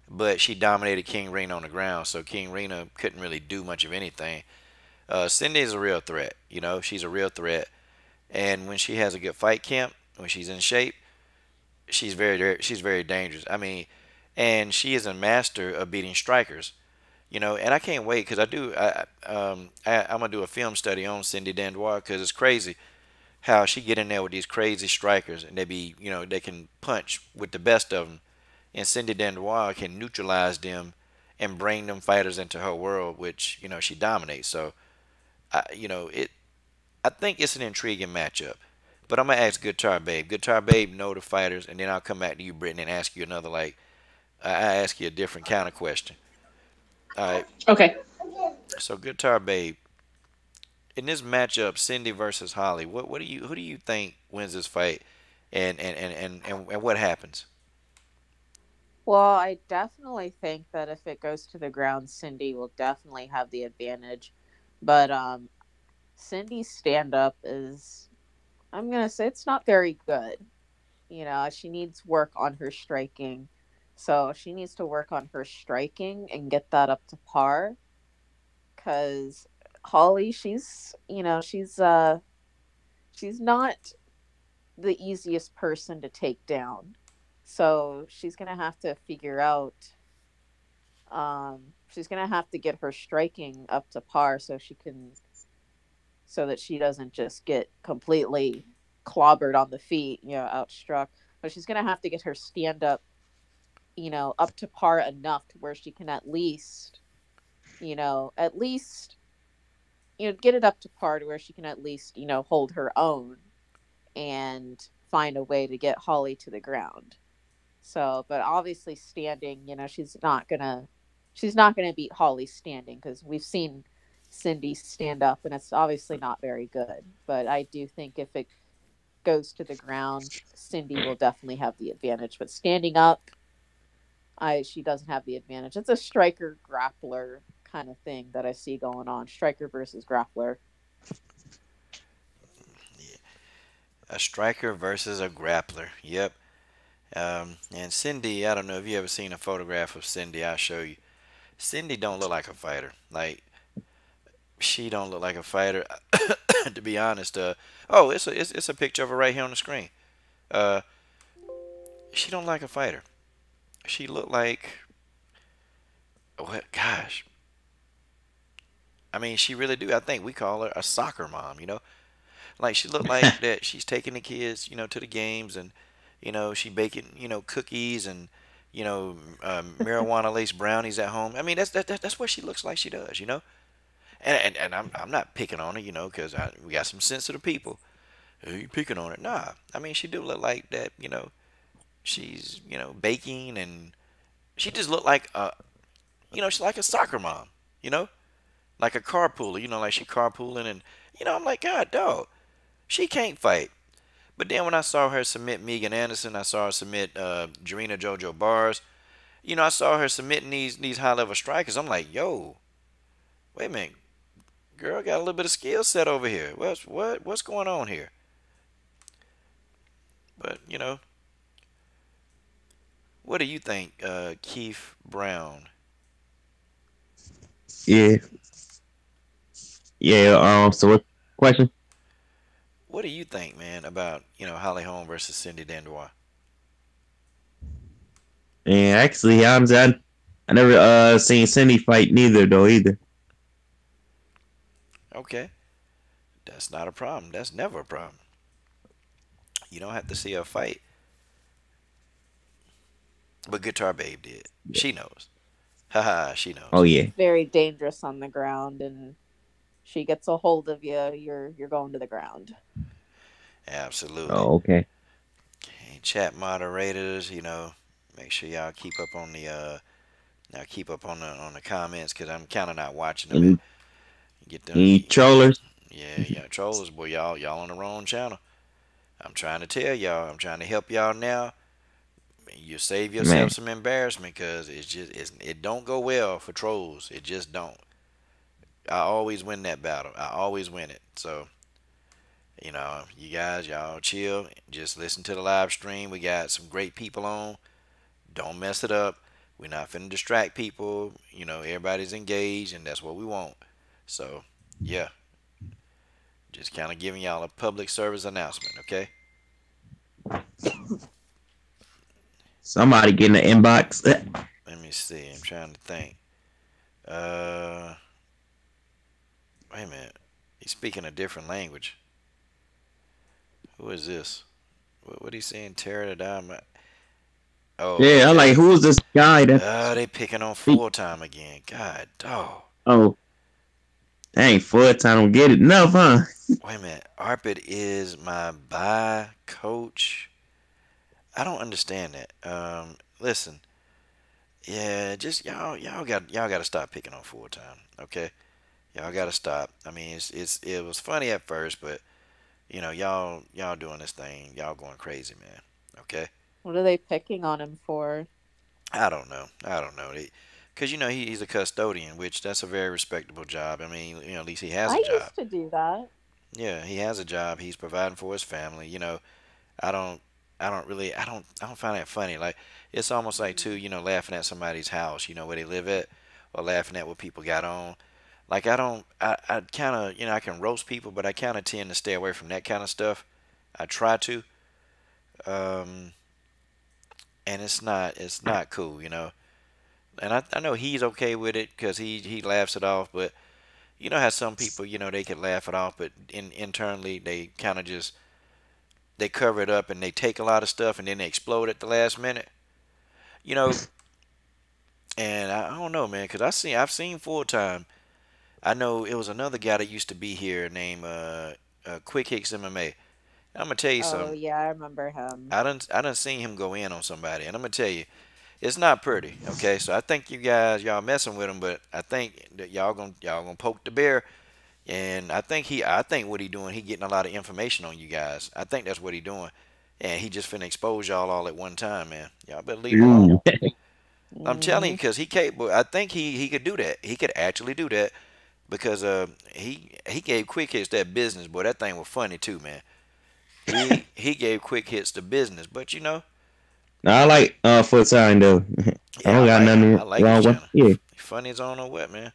but she dominated King Reina on the ground. So King Reina couldn't really do much of anything. Cindy is a real threat. She's a real threat. And when she has a good fight camp, when she's in shape, she's very dangerous. I mean, and she is a master of beating strikers. And I can't wait because I'm gonna do a film study on Cindy Dandois because it's crazy how she get in there with these crazy strikers and they can punch with the best of them, and Cindy Dandois can neutralize them and bring them fighters into her world, which she dominates. So it I think it's an intriguing matchup. But I'm gonna ask Guitar Babe. Guitar Babe know the fighters, and then I'll come back to you, Brittany, and ask you another I ask you a different kind of question. All right. Okay. So Guitar Babe, in this matchup, Cindy versus Holly, who do you think wins this fight, and what happens? Well, I definitely think that if it goes to the ground, Cindy will definitely have the advantage. But Cindy's stand up is, I'm gonna say, it's not very good. She needs work on her striking. So she needs to work on her striking and get that up to par. Cause Holly, she's not the easiest person to take down. So she's gonna have to figure out. She's gonna have to get her striking up to par so that she doesn't just get completely clobbered on the feet, outstruck. But she's gonna have to get her stand up, up to par enough to where she can at least, get it up to par to where she can at least, hold her own and find a way to get Holly to the ground. So, but obviously standing, she's not gonna beat Holly standing because we've seen Cindy stand up and it's obviously not very good. But I do think if it goes to the ground, Cindy will definitely have the advantage. But standing up, I she doesn't have the advantage. It's a striker grappler kind of thing that I see going on. Striker versus grappler. Yeah. A striker versus a grappler. Yep. And Cindy, I don't know if you ever seen a photograph of Cindy. I'll show you. Cindy don't look like a fighter. Like she don't look like a fighter. To be honest. Oh, it's a picture of her right here on the screen. Uh, she don't like a fighter. She look like what? Gosh, I mean, she really do. I think we call her a soccer mom. Like she look like that. She's taking the kids, to the games, and she baking, cookies and marijuana laced brownies at home. I mean, that's what she looks like. She does. And I'm not picking on her, because we got some sensitive people. Hey, you picking on her? Nah. I mean, she do look like that. She's baking, and she just look like she's like a soccer mom. You know, like a carpooler. Like she carpooling, and I'm like, God, dog, she can't fight. But then when I saw her submit Megan Anderson, I saw her submit Jarena JoJo Bars. I saw her submitting these high level strikers. I'm like, yo, wait a minute, girl, got a little bit of skill set over here. What's going on here? But what do you think, Keith Brown? Yeah. Yeah. So what question? What do you think, man, about Holly Holm versus Cindy Dandois? And actually, I never seen Cindy fight neither though either. Okay, that's not a problem. That's never a problem. You don't have to see her fight, but Guitar Babe did. She knows. Haha, she Oh knows. yeah. She's very dangerous on the ground, and she gets a hold of you, you're going to the ground. Absolutely. Oh okay. Hey, chat moderators, make sure y'all keep up on the comments because I'm kind of not watching them. Any Get them. any trollers? Yeah, yeah, trolls, boy, y'all on the wrong channel. I'm trying to tell y'all. I'm trying to help y'all now. You save yourself Man. some embarrassment because it don't go well for trolls. It just don't. I always win that battle. I always win it. So you guys, y'all chill. Just listen to the live stream. We got some great people on. Don't mess it up. We're not finna distract people. Everybody's engaged, and that's what we want. So, yeah, just kind of giving y'all a public service announcement, okay? Somebody get in the inbox. Let me see. I'm trying to think. Uh, Wait a minute. He's speaking a different language. Who is this? What he saying? Terror to die? Oh, Yeah, I'm like, okay. who is this guy that's They picking on he, full time again. God, dog. oh, dang, full time don't get it enough, huh? Wait a minute. Arpit is my bye coach. I don't understand that. Listen. Yeah, just y'all got to stop picking on full time. Okay, y'all got to stop. I mean, it was funny at first, but y'all doing this thing. Y'all going crazy, man. Okay. What are they picking on him for? I don't know. I don't know. Because he's a custodian, which that's a very respectable job. I mean, at least he has I a job. used to do that. Yeah, he has a job. He's providing for his family. I don't, I don't find that funny. Like it's almost like too, laughing at somebody's house, where they live at, or laughing at what people got on. Like I don't, I kind of, I can roast people, but I kind of tend to stay away from that kind of stuff. I try to, um, and it's not cool. And I know he's okay with it because he laughs it off. But you know how some people, they can laugh it off, but internally they kind of just they cover it up and they take a lot of stuff and then they explode at the last minute. You know, and I don't know, man, because I've seen full time. I know it was another guy that used to be here named Quick Hicks MMA. I'm gonna tell you Oh something. yeah, I remember him. I done seen him go in on somebody, and I'm gonna tell you, it's not pretty. Okay, so I think you guys y'all messing with him, but I think that y'all gonna poke the bear, and I think what he doing, he getting a lot of information on you guys. I think that's what he doing, and he just finna expose y'all all at one time, man. Y'all better leave him alone. Ooh. I'm telling you, Hmm. because he capable. I think he could do that. He could actually do that because he gave Quick Hits that business, boy. That thing was funny too, man. He gave Quick Hits the business, but I like full time though. I yeah, don't got I nothing like his wrong with channel. yeah. Funny as I don't know what, man.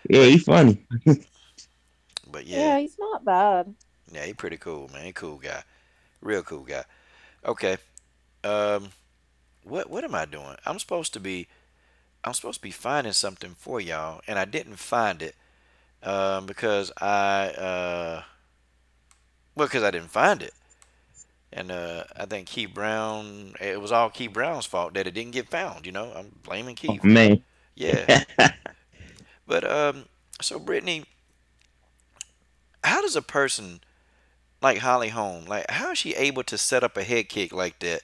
Yeah, But he funny. but yeah, Yeah, he's not bad. yeah, he pretty cool, man. He cool guy, real cool guy. Okay, um, what am I doing? I'm supposed to be finding something for y'all, and I didn't find it because because I didn't find it. And I think Keith Brown, it was all Keith Brown's fault that it didn't get found. I'm blaming Oh Keith. man. Yeah. But so Brittany, how does a person like Holly Holm, like how is she able to set up a head kick like that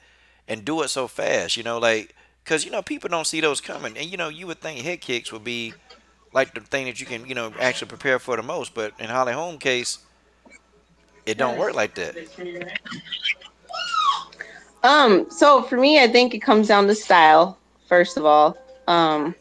and do it so fast? Like because people don't see those coming, and you would think head kicks would be like the thing that you can actually prepare for the most, but in Holly Holm case, it don't work like that. So for me, I think it comes down to style, first of all. Um,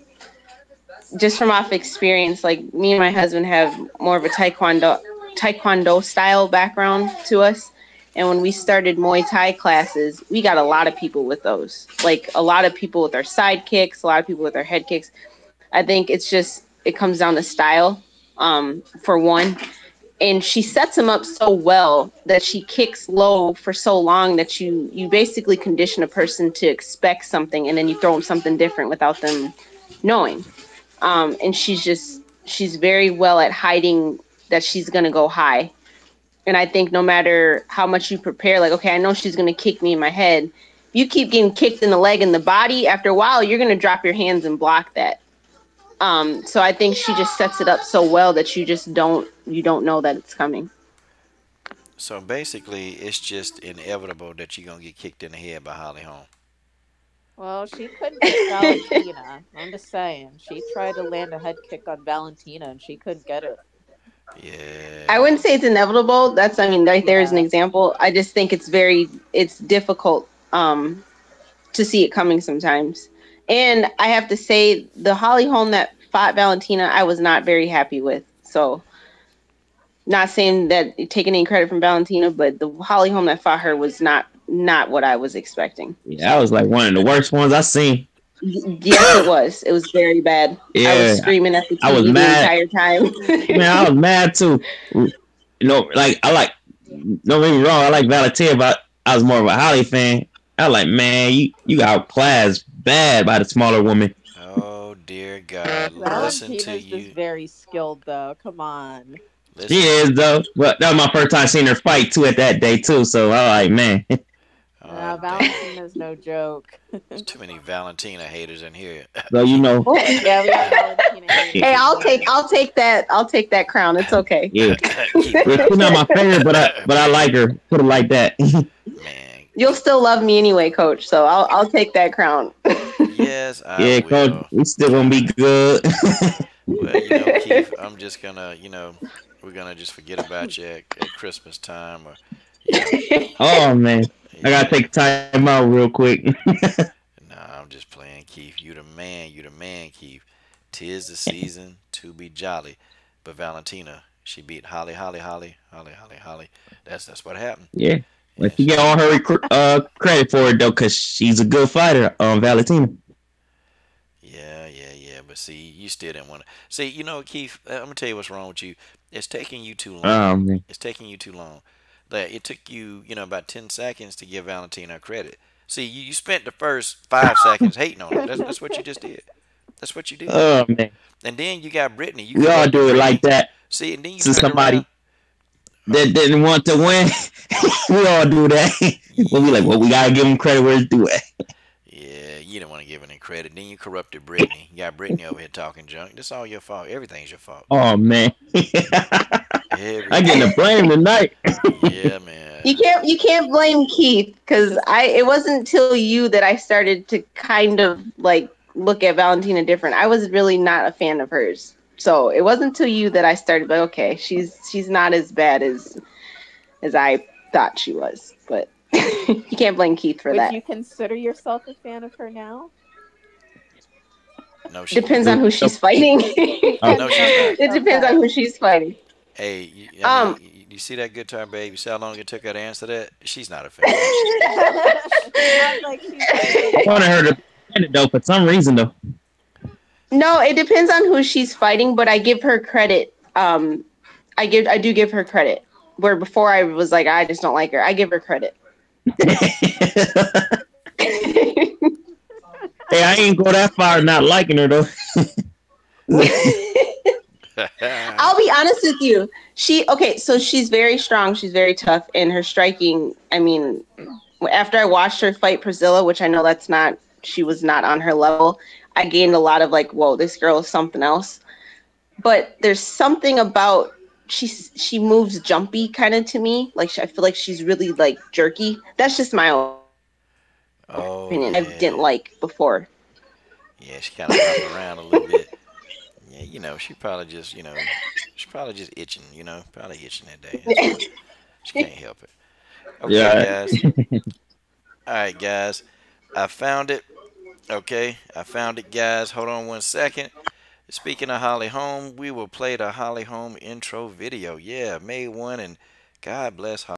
just from off experience, like me and my husband have more of a taekwondo style background to us. And when we started Muay Thai classes, we got a lot of people with those. Like a lot of people with their side kicks, a lot of people with their head kicks. I think it comes down to style, for one. And she sets them up so well that she kicks low for so long that you basically condition a person to expect something, and then you throw them something different without them knowing. And she's very well at hiding that she's gonna go high. And I think no matter how much you prepare, like, okay, I know she's gonna kick me in my head. You keep getting kicked in the leg and the body. After a while, you're gonna drop your hands and block that. So I think she just sets it up so well that you don't know that it's coming. So basically, it's just inevitable that you're gonna get kicked in the head by Holly Holm. Well, she couldn't get Valentina. I'm just saying. She tried to land a head kick on Valentina and she couldn't get it. I Yeah. wouldn't say it's inevitable. That's, I mean, right there is an Yeah. example. I just think it's difficult to see it coming sometimes. And I have to say, the Holly Holm that fought Valentina, I was not very happy with. So, not saying that taking any credit from Valentina, but the Holly Holm that fought her was not what I was expecting. Yeah, that So, was like one of the worst ones I seen. yes, it was. It was very bad. I was Yeah, screaming at the I was TV the mad. entire time. Man, I was mad too. Like I like. Don't get me wrong. I like Valentina, but I was more of a Holly fan. I was like, man, you got outclassed bad by the smaller woman. Oh dear God, listen to Valentina's just you. very skilled, though. Come on. She Listen. is though. But that was my first time seeing her fight too at that day too. So I was like, man. Oh damn. Valentina's no joke. There's too many Valentina haters in here. So keep Yeah, we got Valentina Hey, haters in I'll here. take that crown. It's okay. Yeah, keep yeah, she's not my favorite, but I like her. Put it like that. man. You'll still love me anyway, coach. So I'll take that crown. Yes, I Yeah, coach, will. we still gonna be good. Well, Keith, I'm just gonna, we're gonna just forget about you at Christmas time, or, you know, Oh man, I gotta yeah. take time out real quick. Nah, I'm just playing, Keith. You the man, Keith. 'Tis the season to be jolly. But Valentina, she beat Holly. That's what happened. Yeah, Yeah, but you get all her credit for it though, cause she's a good fighter. Valentina. yeah. But see, you still didn't want to. See, Keith, I'm gonna tell you what's wrong with you. It's taking you too long. Oh man. It's taking you too long. Like it took you, about 10 seconds to give Valentina credit. See, you spent the first 5 seconds hating on her. That's what you just did. That's what you did. Oh man. And then you got Brittany. You We all corrupted do it like Brittany. that See, and then you to turned somebody around. Oh, that didn't want to win. We all do that. But we like, well, we gotta give them credit where it's due at. yeah, you didn't want to give any credit. Then you corrupted Brittany. You got Brittany over here talking junk. That's all your fault. Everything's your fault. Oh man. I getting the Everything. blame tonight. Yeah, man. You can't blame Keith because I it wasn't until you that I started to kind of like look at Valentina different. I was really not a fan of hers. So it wasn't until you that I started like, okay, she's not as bad as I thought she was. But you can't blame Keith for Would that. you consider yourself a fan of her now? No, she's Depends not. on who she's fighting. Oh, No, she's not. It depends on Okay. who she's fighting. Hey, Um you see that guitar, babe? You see how long it took her to answer that? She's not a fan. I'm like, she's not even I wanted her lying. to win it though for some reason though. no, it depends on who she's fighting, but I give her credit. I do give her credit. Where before I was like, I just don't like her. I give her credit. Hey, I ain't go that far not liking her though. I'll be honest with you. So she's very strong. She's very tough, and her striking. I mean, after I watched her fight Priscilla, which I know she was not on her level. I gained a lot of like, whoa, this girl is something else. But there's something about she moves jumpy kind of to me. Like I feel like she's really like jerky. That's just my own Oh opinion. I didn't yeah, like before. yeah. She kind of hop around a little bit. Yeah, she's probably just itching. Probably itching that day. That's why she can't help it. Okay, Yeah. guys. All right, guys. I found it. Okay, I found it, guys. Hold on 1 second. Speaking of Holly Holm, we will play the Holly Holm intro video. Yeah, made one, and God bless Holly.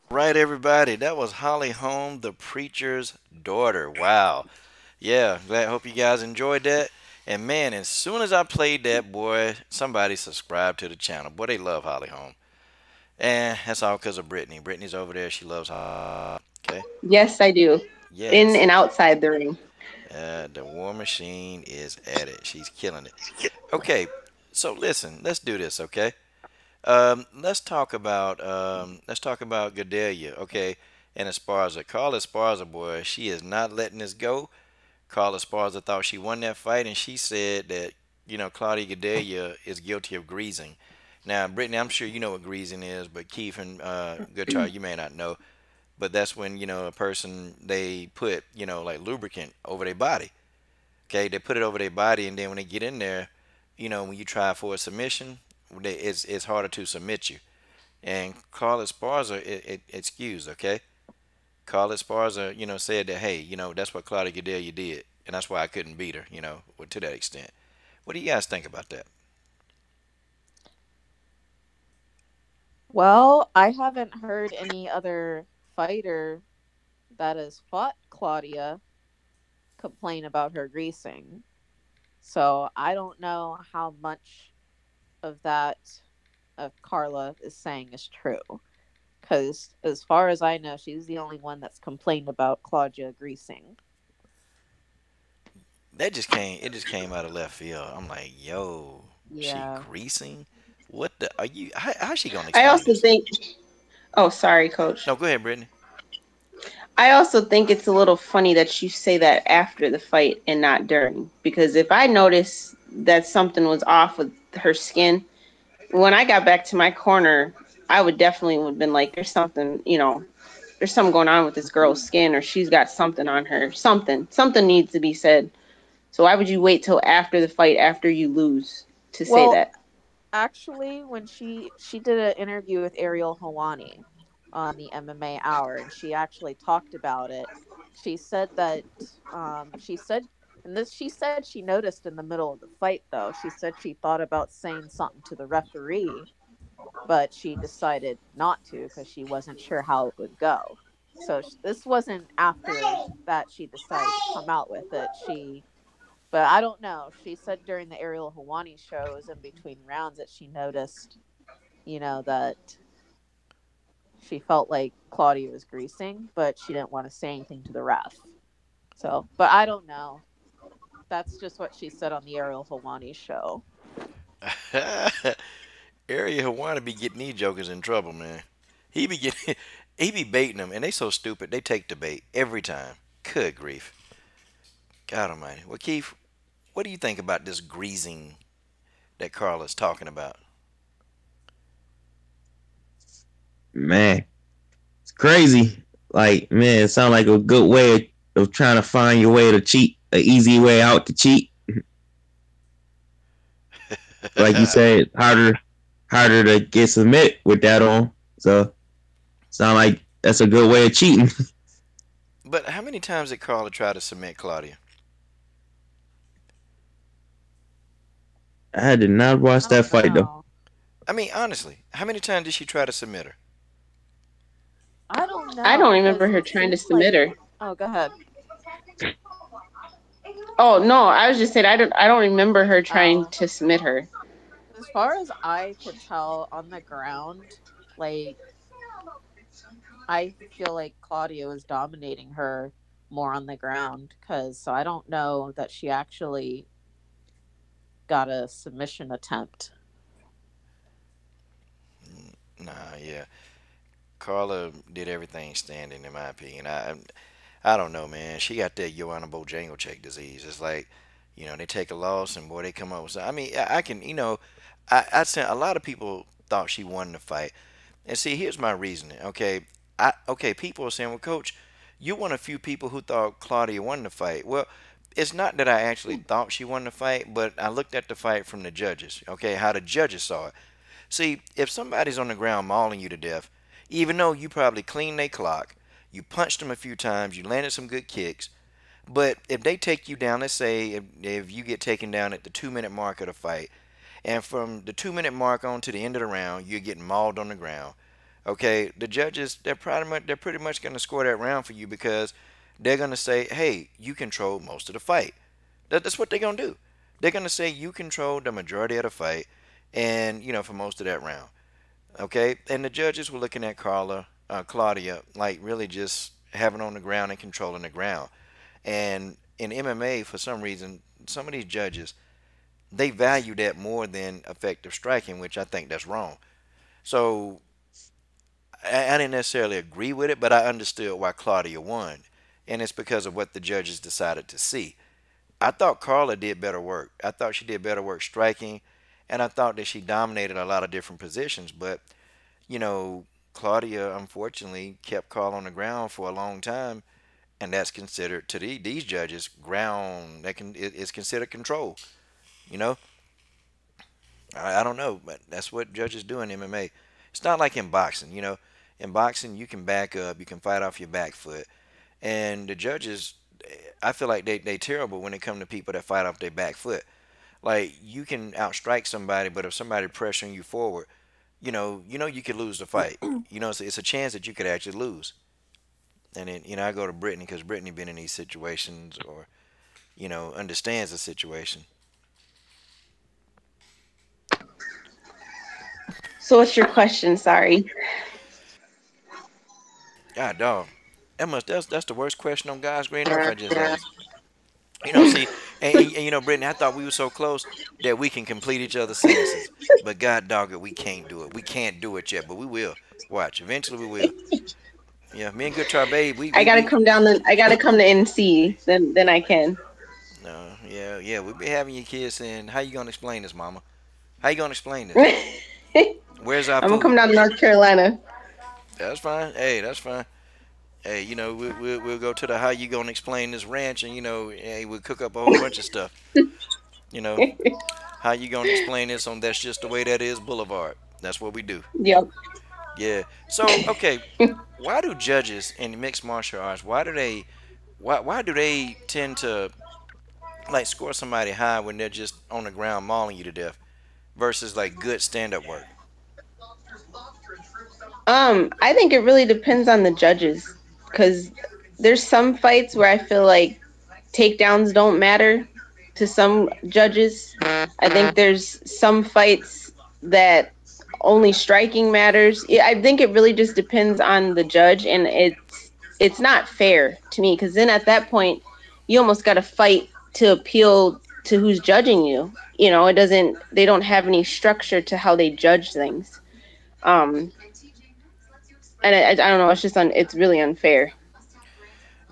Right, everybody. That was Holly Holm, the preacher's daughter. Wow. Yeah, glad. Hope you guys enjoyed that. And man, as soon as I played that, boy, somebody subscribed to the channel. Boy, they love Holly Holm. And that's all because of Brittany. Brittany's over there. She loves Holly. Okay. Yes, I do. In Yes. and outside the ring. The War Machine is at it. She's killing it. Okay. So listen, let's do this. Okay. Let's talk about Gadelha. Okay. And Esparza. Carla Esparza, boy, she is not letting this go. Carla Esparza thought she won that fight, and she said that Claudia Gadelha is guilty of greasing. Now, Brittany, I'm sure you know what greasing is, but Keith and Guitar, you may not know. But that's when a person they put like lubricant over their body. Okay, they put it over their body, and then when they get in there, when you try for a submission, it's harder to submit you. And Carla Esparza, excuse, okay. Carla Esparza, said that, hey, that's what Claudia Gadelha did, and that's why I couldn't beat her, to that extent. What do you guys think about that? Well, I haven't heard any other fighter that has fought Claudia complain about her greasing. So I don't know how much of that Carla is saying is true. Because as far as I know, she's the only one that's complained about Claudia greasing. It just came out of left field. I'm like, yo, she Yeah. greasing? What the are you? How's she gonna I explain also this? think, oh, sorry, coach. No, go ahead, Brittany. I also think it's a little funny that you say that after the fight and not during. Because if I noticed that something was off with her skin, when I got back to my corner, I would definitely would have been like, there's something, there's something going on with this girl's skin, or she's got something on her. Something needs to be said. So why would you wait till after the fight, after you lose, to say Well, that? actually, when she did an interview with Ariel Hawani on the MMA Hour, and she actually talked about it. She said that she said, and this she said she noticed in the middle of the fight, though. She said she thought about saying something to the referee, but she decided not to because she wasn't sure how it would go. So this wasn't after that she decided to come out with it. But I don't know. She said during the Ariel Hawani shows in between rounds that she noticed, that she felt like Claudia was greasing, but she didn't want to say anything to the ref. So, but I don't know. That's just what she said on the Ariel Hawani show. Area Hawaii be getting these jokers in trouble, man. He be getting, he be baiting them, and they so stupid. They take the bait every time. Good grief, God Almighty. Well, Keith, what do you think about this greasing that Carla's talking about? Man, it's crazy. Like, man, it sounds like a good way of trying to find your way to cheat, an easy way out to cheat. Like you said, harder to get submit with that on. So, sound like that's a good way of cheating. But how many times did Carla try to submit Claudia? I did not watch I that don't fight though. know. I mean, honestly, how many times did she try to submit her? I don't I don't know remember because her it trying to seems submit like. her. Oh, go ahead. Oh no, I was just saying I don't remember her trying Oh, to submit her. as far as I could tell on the ground, like I feel like Claudia was dominating her more on the ground because so I don't know that she actually got a submission attempt. Nah, yeah. Carla did everything standing, in my opinion. I don't know, man. She got that Joanna Bojangles disease. It's like, they take a loss and boy, they come up with. I mean, I can, I said a lot of people thought she won the fight, and see, here's my reasoning. Okay, people are saying, well, coach, you're one of few people who thought Claudia won the fight. Well, it's not that I actually thought she won the fight, but I looked at the fight from the judges. Okay, how the judges saw it. See, if somebody's on the ground mauling you to death, even though you probably cleaned their clock, you punched them a few times, you landed some good kicks, but if they take you down, let's say if you get taken down at the 2 minute mark of the fight, and from the 2 minute mark on to the end of the round, you're getting mauled on the ground. Okay, the judges they're pretty much going to score that round for you because they're going to say, "Hey, you control most of the fight." That's what they're going to do. They're going to say you control the majority of the fight, and for most of that round. Okay, and the judges were looking at Claudia, like really just having on the ground and controlling the ground. And in MMA, for some reason, some of these judges they value that more than effective striking, which I think that's wrong. So I didn't necessarily agree with it, but I understood why Claudia won, and it's because of what the judges decided to see. I thought Carla did better work. I thought she did better work striking, and I thought that she dominated a lot of different positions. But you know, Claudia unfortunately kept Carla on the ground for a long time, and that's considered to these judges ground that is considered control. You know, I don't know, but that's what judges do in MMA. It's not like in boxing. In boxing you can back up, you can fight off your back foot, and the judges, I feel like they terrible when it come to people that fight off their back foot. Like you can outstrike somebody, but if somebody pressuring you forward, you could lose the fight. It's a chance that you could actually lose. And then I go to Brittany because Brittany been in these situations or understands the situation. So what's your question? Sorry. God dog, that's the worst question on God's green earth I just asked. See, and Brittany, I thought we were so close that we can complete each other's sentences, but God dog it, we can't do it. We can't do it yet, but we will. Watch, eventually we will. Yeah, me and Good Char Babe, we I we gotta we. come down. I gotta come to NC. Then I can. No, yeah, yeah, we be having your kids saying, "How you gonna explain this, Mama? How you gonna explain this? I'm Where's our gonna come food?" down to North Carolina. That's fine. Hey, that's fine. Hey, we'll go to the how you gonna explain this ranch, and hey, we'll cook up a whole bunch of stuff. You know, how you gonna explain this on That's Just the Way That Is Boulevard? That's what we do. Yep. Yeah. So okay, why do judges in mixed martial arts? Why do they tend to like score somebody high when they're just on the ground mauling you to death versus like good stand up work? I think it really depends on the judges because there's some fights where I feel like takedowns don't matter to some judges. I think there's some fights that only striking matters. I think it really just depends on the judge, and it's not fair to me because then at that point you almost got to fight to appeal to who's judging you. It doesn't. They don't have any structure to how they judge things. Um, and I don't know. It's just it's really unfair.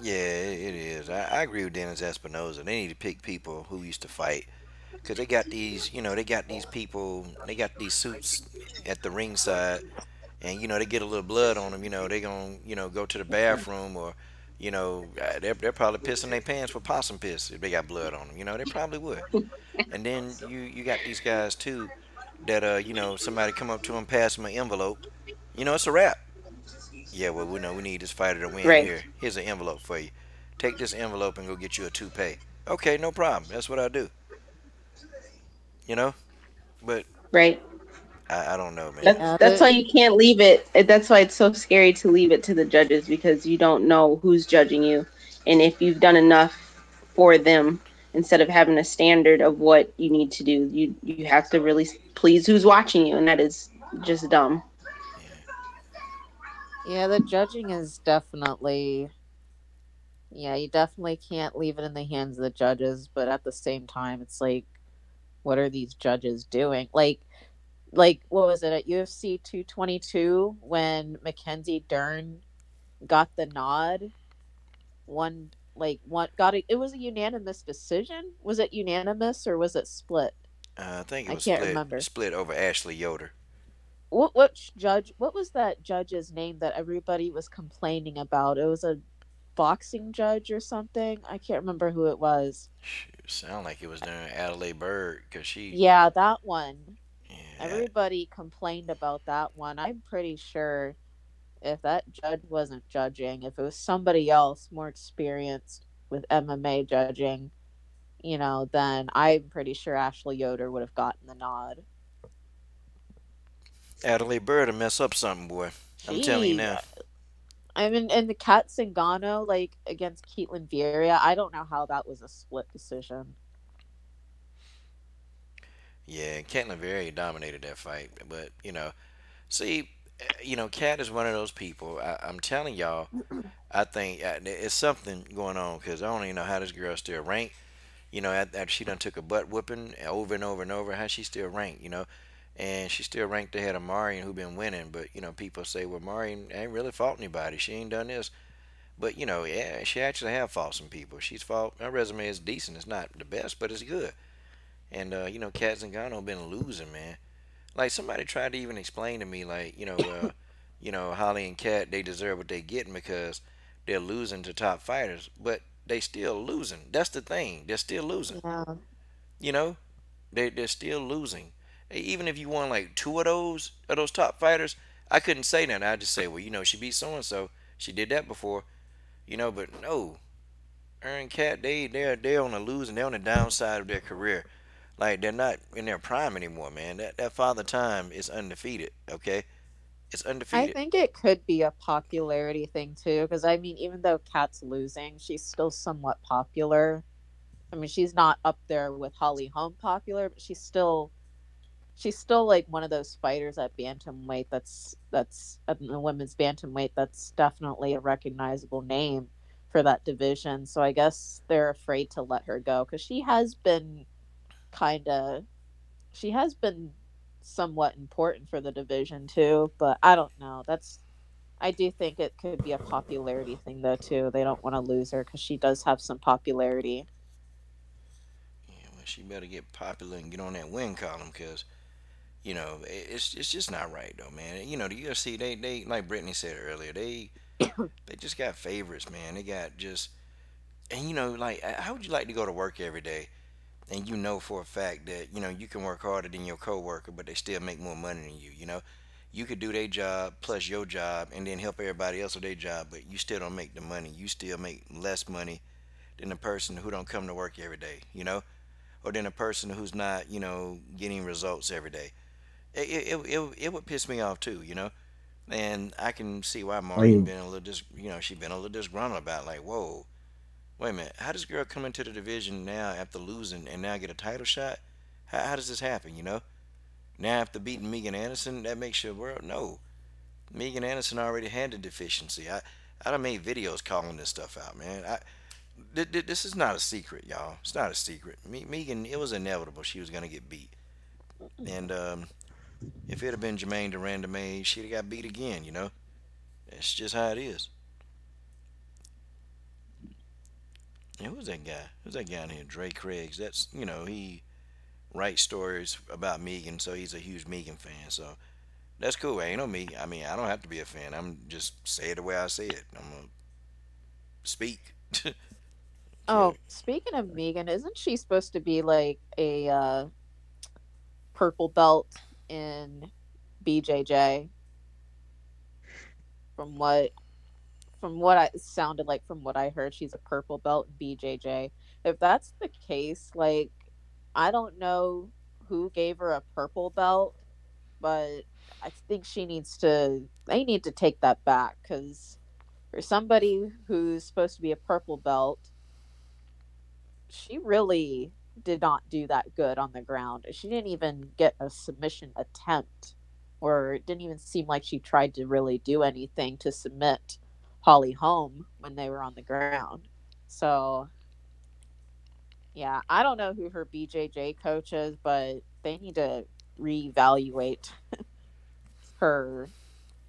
Yeah, it is. I agree with Dennis Espinoza. They need to pick people who used to fight because they got these people, they got these suits at the ringside, and they get a little blood on them. They gonna go to the bathroom or they're probably pissing their pants with possum piss if they got blood on them. They probably would. And then you got these guys too that somebody come up to them, pass them an envelope. It's a wrap. Yeah, well, we know we need this fighter to win. Right. Here's an envelope for you. Take this envelope and go get you a toupee. Okay, no problem. That's what I do. You know, but Right. I don't know, man. That's Yeah, that's why you can't leave it. That's why it's so scary to leave it to the judges because you don't know who's judging you and if you've done enough for them instead of having a standard of what you need to do. You have to really please who's watching you, and that is just dumb. Yeah, yeah, the judging is definitely, yeah, you definitely can't leave it in the hands of the judges, but at the same time, it's like, what are these judges doing? Like what was it at UFC 222 when Mackenzie Dern got the nod? One like what got it? It was a unanimous decision. Was it unanimous or was it split? I think it I was can't split remember. split over Ashley Yoder. What judge? What was that judge's name that everybody was complaining about? It was a boxing judge or something. I can't remember who it was. Shoot, sound like it was during Adelaide Bird because she, Yeah, that one. yeah, Everybody complained about that one. I'm pretty sure if that judge wasn't judging, if it was somebody else more experienced with MMA judging, then I'm pretty sure Ashley Yoder would have gotten the nod. Adelaide Bird will mess up something, boy. I'm telling you Gee, now. I mean, and the Kat Zingano like against Caitlin Vieira, I don't know how that was a split decision. Yeah, Caitlin very dominated that fight, but see, Cat is one of those people. I'm telling y'all, I think it's something going on because I don't even know how this girl still ranked. After she done took a butt whooping over and over and over, how she still ranked. And she still ranked ahead of Marion, who been winning. But people say, well, Marion ain't really fought anybody. She ain't done this. But yeah, she actually have fought some people. She's fought. Her resume is decent. It's not the best, but it's good. And Kat Zingano been losing, man. Like somebody tried to even explain to me, like Holly and Kat, they deserve what they getting because they're losing to top fighters, but they still losing. That's the thing. They're still losing. Yeah. You know, they're still losing. Even if you won like two of those top fighters, I couldn't say that. I just say, well, she beat so and so. She did that before. But no, Aaron Cat, they're on the losing. They're on the downside of their career. Like they're not in their prime anymore, man. That Father Time is undefeated. Okay, it's I undefeated. think it could be a popularity thing too, because I mean, even though Kat's losing, she's still somewhat popular. I mean, she's not up there with Holly Holm popular, but she's still like one of those fighters at bantamweight that's at the women's bantamweight that's definitely a recognizable name for that division. So I guess they're afraid to let her go because kind of she has been somewhat important for the division too. But I don't know. I do think it could be a popularity thing though too. They don't want to lose her because she does have some popularity. Yeah, well, she better get popular and get on that win column, cause it's just not right though, man. The UFC, they like Brittany said earlier, they just got favorites, man. They got just and like how would you like to go to work every day and for a fact that you can work harder than your coworker, but they still make more money than you. You could do their job plus your job and then help everybody else with their job, but you still don't make the money. You still make less money than the person who don't come to work every day, or than a person who's not, getting results every day. It would piss me off too, and I can see why Oh Maureen yeah. been a little she been a little disgruntled about like, whoa, wait a minute, how does girl come into the division now after losing and now get a title shot? How does this happen? Now after beating Megan Anderson, that makes your world no. Megan Anderson already had the deficiency. I done made videos calling this stuff out, man. This is not a secret, y'all. It's not a secret. Megan, it was inevitable she was gonna get beat, and if it had been Jermaine Durandame, she'd have got beat again. It's just how it is. And who's that guy? Who's that guy in here? Dre Craigs. That's he writes stories about Megan, so he's a huge Megan fan. So that's cool. Ain't no me. I mean, I don't have to be a fan. I'm just say it the way I say it. I'm gonna speak. Oh, speaking of Megan, isn't she supposed to be like a purple belt in BJJ from what I sounded like from what I heard she's a purple belt in BJJ. If that's the case, like I don't know who gave her a purple belt, but I think they need to take that back cuz for somebody who's supposed to be a purple belt, she really did not do that good on the ground. She didn't even get a submission attempt, or it didn't even seem like she tried to really do anything to submit Holly Holm when they were on the ground. So, yeah, I don't know who her BJJ coach is, but they need to reevaluate her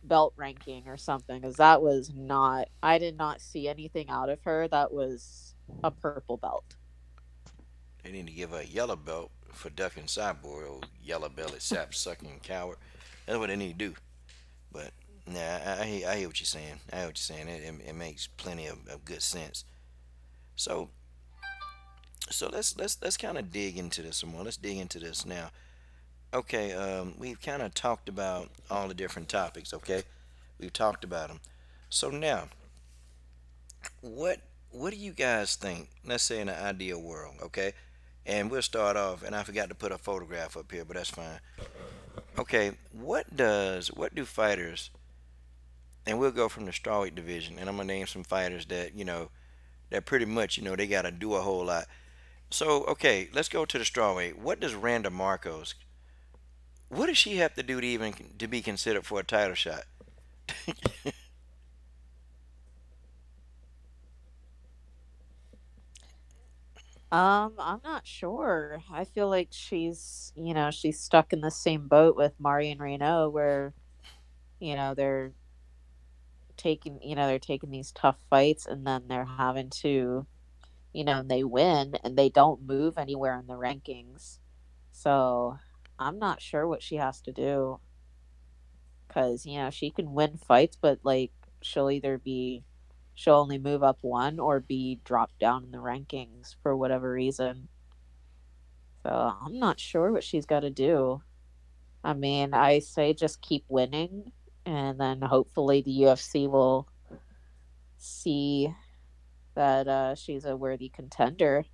belt ranking or something because that was not, I did not see anything out of her that was a purple belt. They need to give her a yellow belt for ducking Cyborg, old yellow belly sap sucking coward. That's what they need to do. But nah, I hear what you're saying. I hear what you're saying. It makes plenty of good sense. So let's kind of dig into this some more. Let's dig into this now. Okay, we've kind of talked about all the different topics. Okay, we've talked about them. So now, what what do you guys think? Let's say in an ideal world, okay? And we'll start off. And I forgot to put a photograph up here, but that's fine. Okay, what do fighters and we'll go from the strawweight division, and I'm gonna name some fighters that that pretty much they gotta do a whole lot. So okay, let's go to the strawweight. What does Randa Marcos? What does she have to do to even to be considered for a title shot? I'm not sure. I feel like she's stuck in the same boat with Marion Renault where, they're taking these tough fights and then they're having to, they win and they don't move anywhere in the rankings. So, I'm not sure what she has to do cuz she can win fights but like she'll either be she'll only move up one or be dropped down in the rankings for whatever reason. So I'm not sure what she's got to do. I mean, I say just keep winning, and then hopefully the UFC will see that she's a worthy contender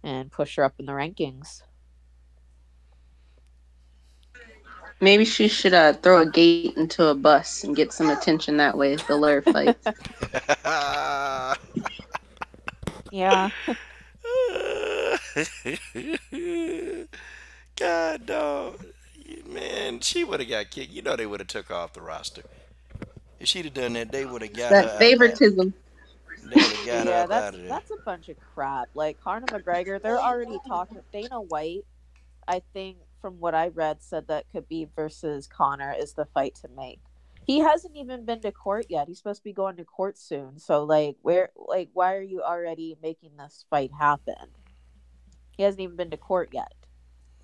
and push her up in the rankings. Maybe she should throw a gate into a bus and get some attention that way. They'll let her fight. Yeah. God dog, man, she would have got kicked. They would have took her off the roster. If she'd have done that, they would have got her That up out. favoritism. They would have got her Yeah, up out that's of there. that's a bunch of crap. Like Conor McGregor, they're already talking. Dana White, I think, from what I read, said that Khabib versus Connor is the fight to make. He hasn't even been to court yet. He's supposed to be going to court soon. So why are you already making this fight happen? He hasn't even been to court yet.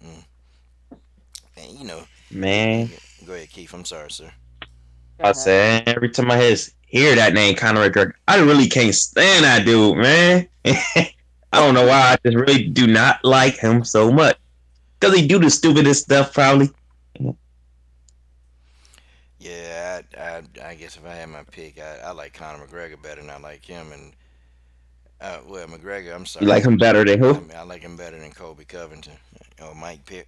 Mm. Man, Man, go ahead, Keith. I'm sorry, sir. Go I ahead. said every time I hear that name, Conor McGregor, I really can't stand that dude, man. I don't know why. I just really do not like him so much because he do the stupidest stuff, probably. Yeah, I guess if I had my pick, I like Conor McGregor better than I like him. And well, McGregor, I'm You sorry, like him better than I who? mean, I like him better than Kobe Covington or Mike Pitt.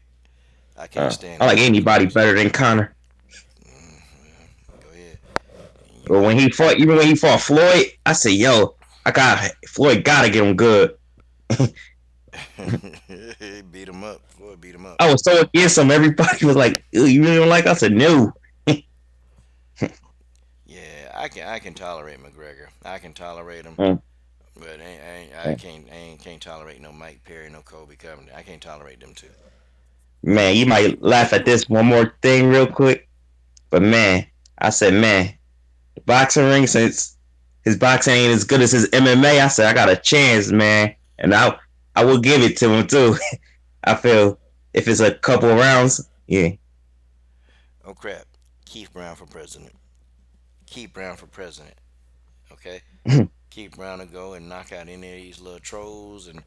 I can't stand I like those two anybody fighters. better than Conor. Go ahead. You But might. even when he fought Floyd, I said, "Yo, I got Floyd. Gotta get him good." Beat him up. Floyd beat him up. I was so against him. Everybody was like, "Ew, you really don't like?" I said, "No." Yeah, I can tolerate McGregor. I can tolerate him, Mm, but I mm. can't tolerate no Mike Perry, no Kobe Covington. I can't tolerate them two. Man, you might laugh at this one more thing real quick, but man, I said, man, the boxing ring since his boxing ain't as good as his MMA. I said, I got a chance, man, and I will give it to him too. I feel if it's a couple rounds, yeah. Oh crap! Keith Brown for president. Keith Brown for president. Okay, Keith Brown to go and knock out any of these little trolls and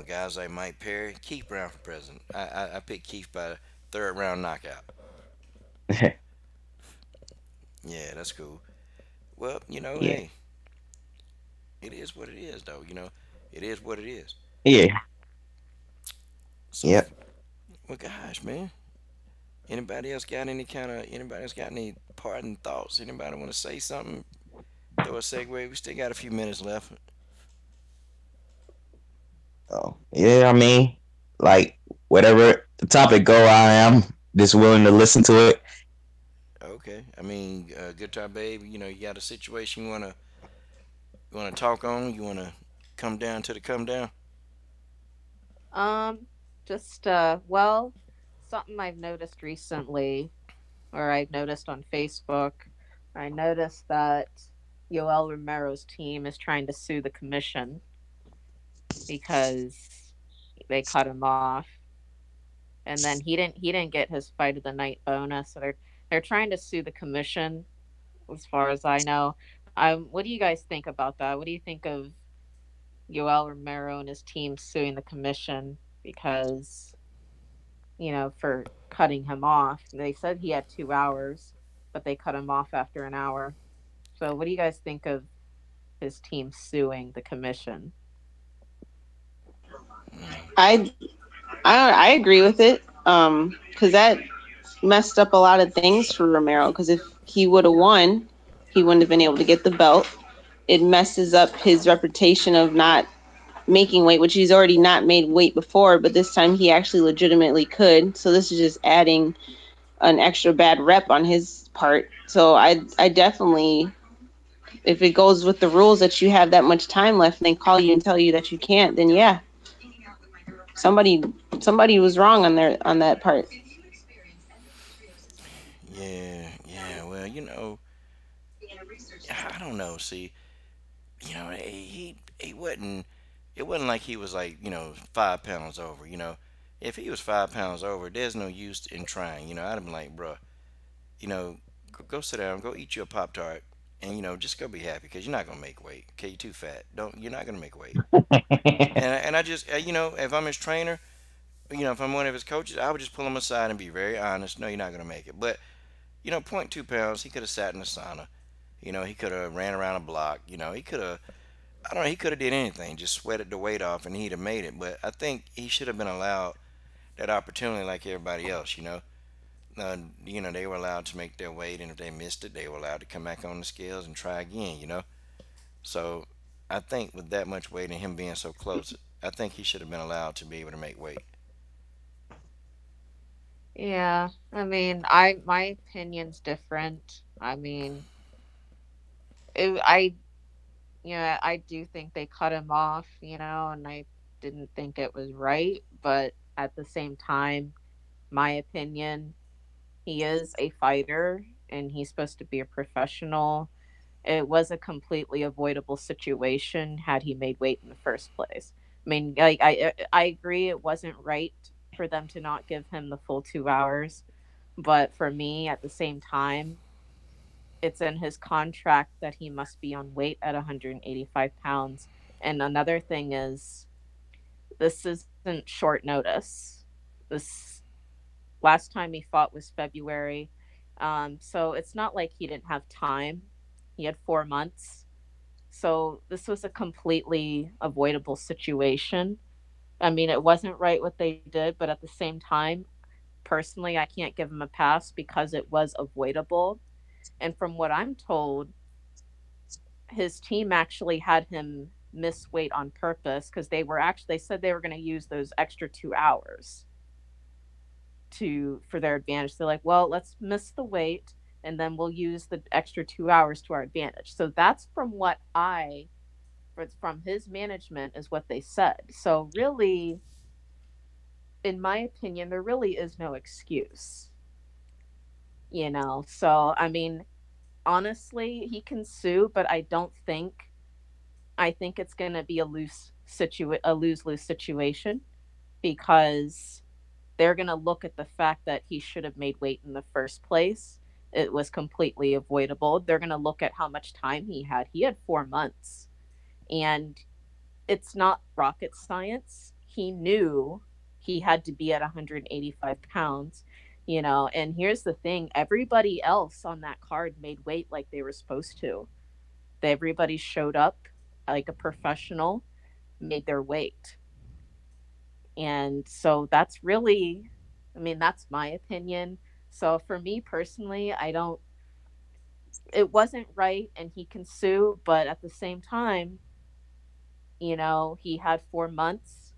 guys like Mike Perry. Keith Brown for president. I picked Keith by third round knockout. Yeah, that's cool. Well, Yeah, hey, it is what it is, though. It is what it is. yeah, So, yeah. well, gosh, man. Anybody else got any parting thoughts? Anybody want to say something? Throw a segue. We still got a few minutes left. Oh, yeah. I mean, like whatever the topic go, I am just willing to listen to it. Okay. I mean, guitar babe. You got a situation you wanna talk on? You wanna come down to the come down? Um, just something I've noticed recently, or I've noticed on Facebook. I noticed that Yoel Romero's team is trying to sue the commission because they cut him off, and then he didn't get his fight of the night bonus. So they're trying to sue the commission, as far as I know. What do you guys think about that? What do you think of Yoel Romero and his team suing the commission because for cutting him off? They said he had 2 hours, but they cut him off after an hour. So, what do you guys think of his team suing the commission? I I agree with it. Because that messed up a lot of things for Romero. Because if he would have won, he wouldn't have been able to get the belt. It messes up his reputation of not making weight, which he's already not made weight before, but this time he actually legitimately could. So this is just adding an extra bad rep on his part. So I definitely, if it goes with the rules that you have that much time left and they call you and tell you that you can't, then yeah, somebody somebody was wrong on their on that part. Yeah, yeah. Well, I don't know. See, he wasn't. It wasn't like he was like 5 pounds over. If he was 5 pounds over, there's no use in trying. I'd have been like, bruh, go sit down, go eat your pop tart, and just go be happy because you're not gonna make weight. Okay, you're too fat. Don't You're not gonna make weight. And I just if I'm his trainer, if I'm one of his coaches, I would just pull him aside and be very honest. No, you're not gonna make it. But point 2 pounds, he could have sat in the sauna. He could have ran around a block. He could have. I don't know. He could have did anything, just sweated the weight off, and he'd have made it. But I think he should have been allowed that opportunity like everybody else. They were allowed to make their weight, and if they missed it, they were allowed to come back on the scales and try again. So I think with that much weight and him being so close, I think he should have been allowed to be able to make weight. Yeah, I mean, I my opinion's different. I mean, I I do think they cut him off, and I didn't think it was right, but at the same time, my opinion, he is a fighter and he's supposed to be a professional. It was a completely avoidable situation had he made weight in the first place. I mean, like I agree it wasn't right for them to not give him the full 2 hours, but for me at the same time, it's in his contract that he must be on weight at 185 pounds. And another thing is, this isn't short notice. This last time he fought was February. So it's not like he didn't have time. He had 4 months. So this was a completely avoidable situation. I mean, it wasn't right what they did, but at the same time, personally, I can't give him a pass because it was avoidable. And from what I'm told, his team actually had him miss weight on purpose because they said they were going to use those extra 2 hours to for their advantage. They're like, well, let's miss the weight and then we'll use the extra 2 hours to our advantage. So that's from his management is what they said. So really, in my opinion, there really is no excuse. So I mean, honestly, he can sue, but I think it's going to be a lose-lose situation because they're going to look at the fact that he should have made weight in the first place. It was completely avoidable. They're going to look at how much time he had. He had 4 months, and it's not rocket science. He knew he had to be at 185 pounds, and here's the thing, everybody else on that card made weight like they were supposed to. Everybody showed up like a professional, made their weight. And so that's really, I mean, that's my opinion. So for me personally, I don't, it wasn't right and he can sue, but at the same time, he had 4 months,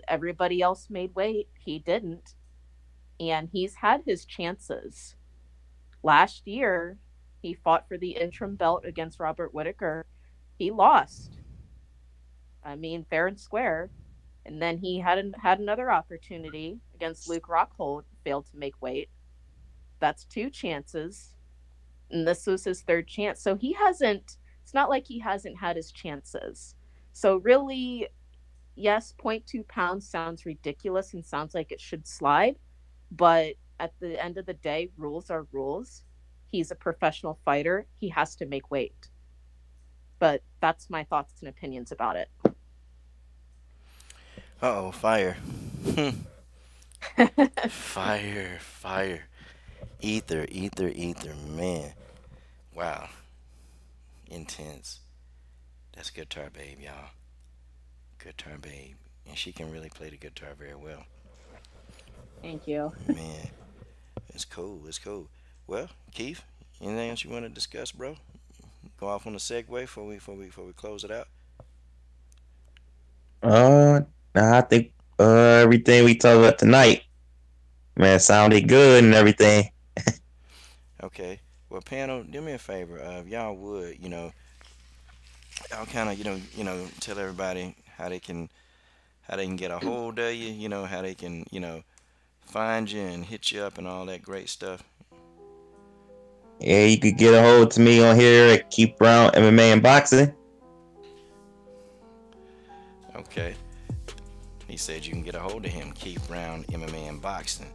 everybody else made weight. He didn't. And he's had his chances. Last year, he fought for the interim belt against Robert Whitaker. He lost. I mean, fair and square. And then he had another opportunity against Luke Rockhold, failed to make weight. That's two chances. And this was his third chance. So he hasn't, it's not like he hasn't had his chances. So really, yes, point 0.2 pounds sounds ridiculous and sounds like it should slide. But at the end of the day, rules are rules. He's a professional fighter. He has to make weight. But that's my thoughts and opinions about it. Uh oh, fire. Fire, fire. Ether, ether, ether, man. Wow. Intense. That's guitar babe, y'all. Guitar babe. And she can really play the guitar very well. Thank you. Man, it's cool. It's cool. Well, Keith, Anything else you want to discuss, bro? Go off on a segue before we close it out. Nah, I think everything we talked about tonight, man, sounded good and everything. Okay. Well, panel, do me a favor. If y'all would, y'all kind of, tell everybody how they can get a hold of you. How they can, find you and hit you up and all that great stuff. Yeah, you could get a hold to me on here at Keep Brown MMA and Boxing. Okay. He said you can get a hold of him, Keith Brown, MMA and Boxing.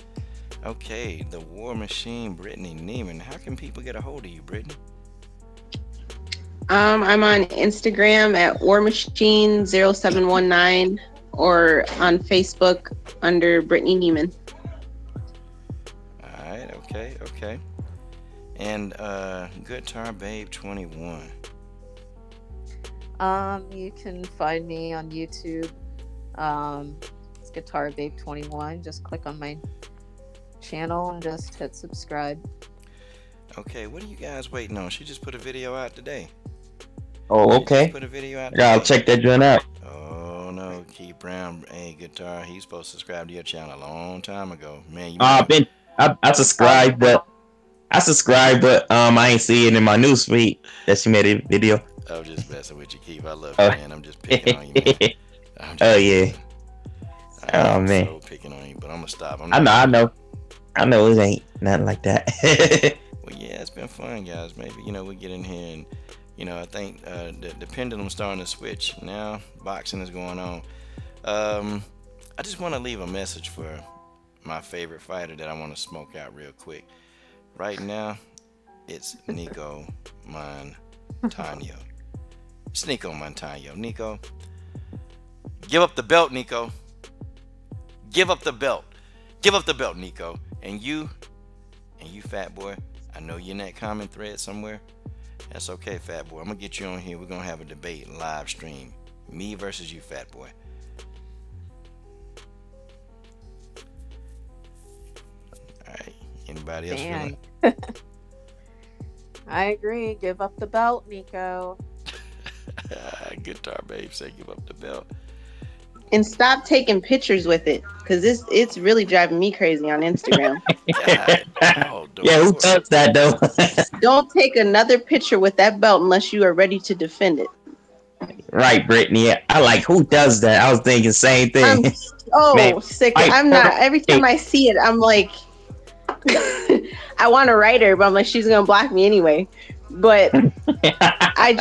Okay, the War Machine, Brittany Neiman. How can people get a hold of you, Brittany? I'm on Instagram at War Machine 0719 or on Facebook under Brittany Neiman. All right, okay. And Guitar Babe 21. You can find me on YouTube. It's Guitar Babe 21. Just click on my channel and just hit subscribe. Okay, what are you guys waiting on? She just put a video out today. Oh, She just okay. put a video out I'll today. check that joint out. Oh no, Keith Brown, hey Guitar, he's supposed to subscribe to your channel a long time ago. Man, you I've might been I subscribed, but I ain't see it in my news feed that she made a video. I'm just messing with you, Keith. I love you, Oh, man. I'm just picking on you, man. I'm just oh yeah. picking. I Oh am man. so picking on you, but I'm gonna stop. I'm I not know, I gonna. know. I know it ain't nothing like that. Well, yeah, it's been fun, guys. Maybe we get in here and I think the pendulum's starting to switch now. Boxing is going on. I just want to leave a message for my favorite fighter that I want to smoke out real quick. Right now, it's Nico Montano. It's Nico Montano. Nico, give up the belt, Nico. Give up the belt. Give up the belt, Nico. And you, fat boy, I know you're in that comment thread somewhere. That's okay, fat boy. I'm going to get you on here. We're going to have a debate, live stream. Me versus you, fat boy. All right. Anybody else feeling? Dang. I agree. Give up the belt, Nico. Guitar Babe said give up the belt. And stop taking pictures with it, because it's really driving me crazy on Instagram. God, oh, Yeah, who Lord. does that though? Don't take another picture with that belt unless you are ready to defend it. Right, Brittany. I like who does that. I was thinking same I'm thing. so Man, sick. fight I'm not. for Every time I see it, I'm like, I want to write her, but I'm like, she's gonna block me anyway. But I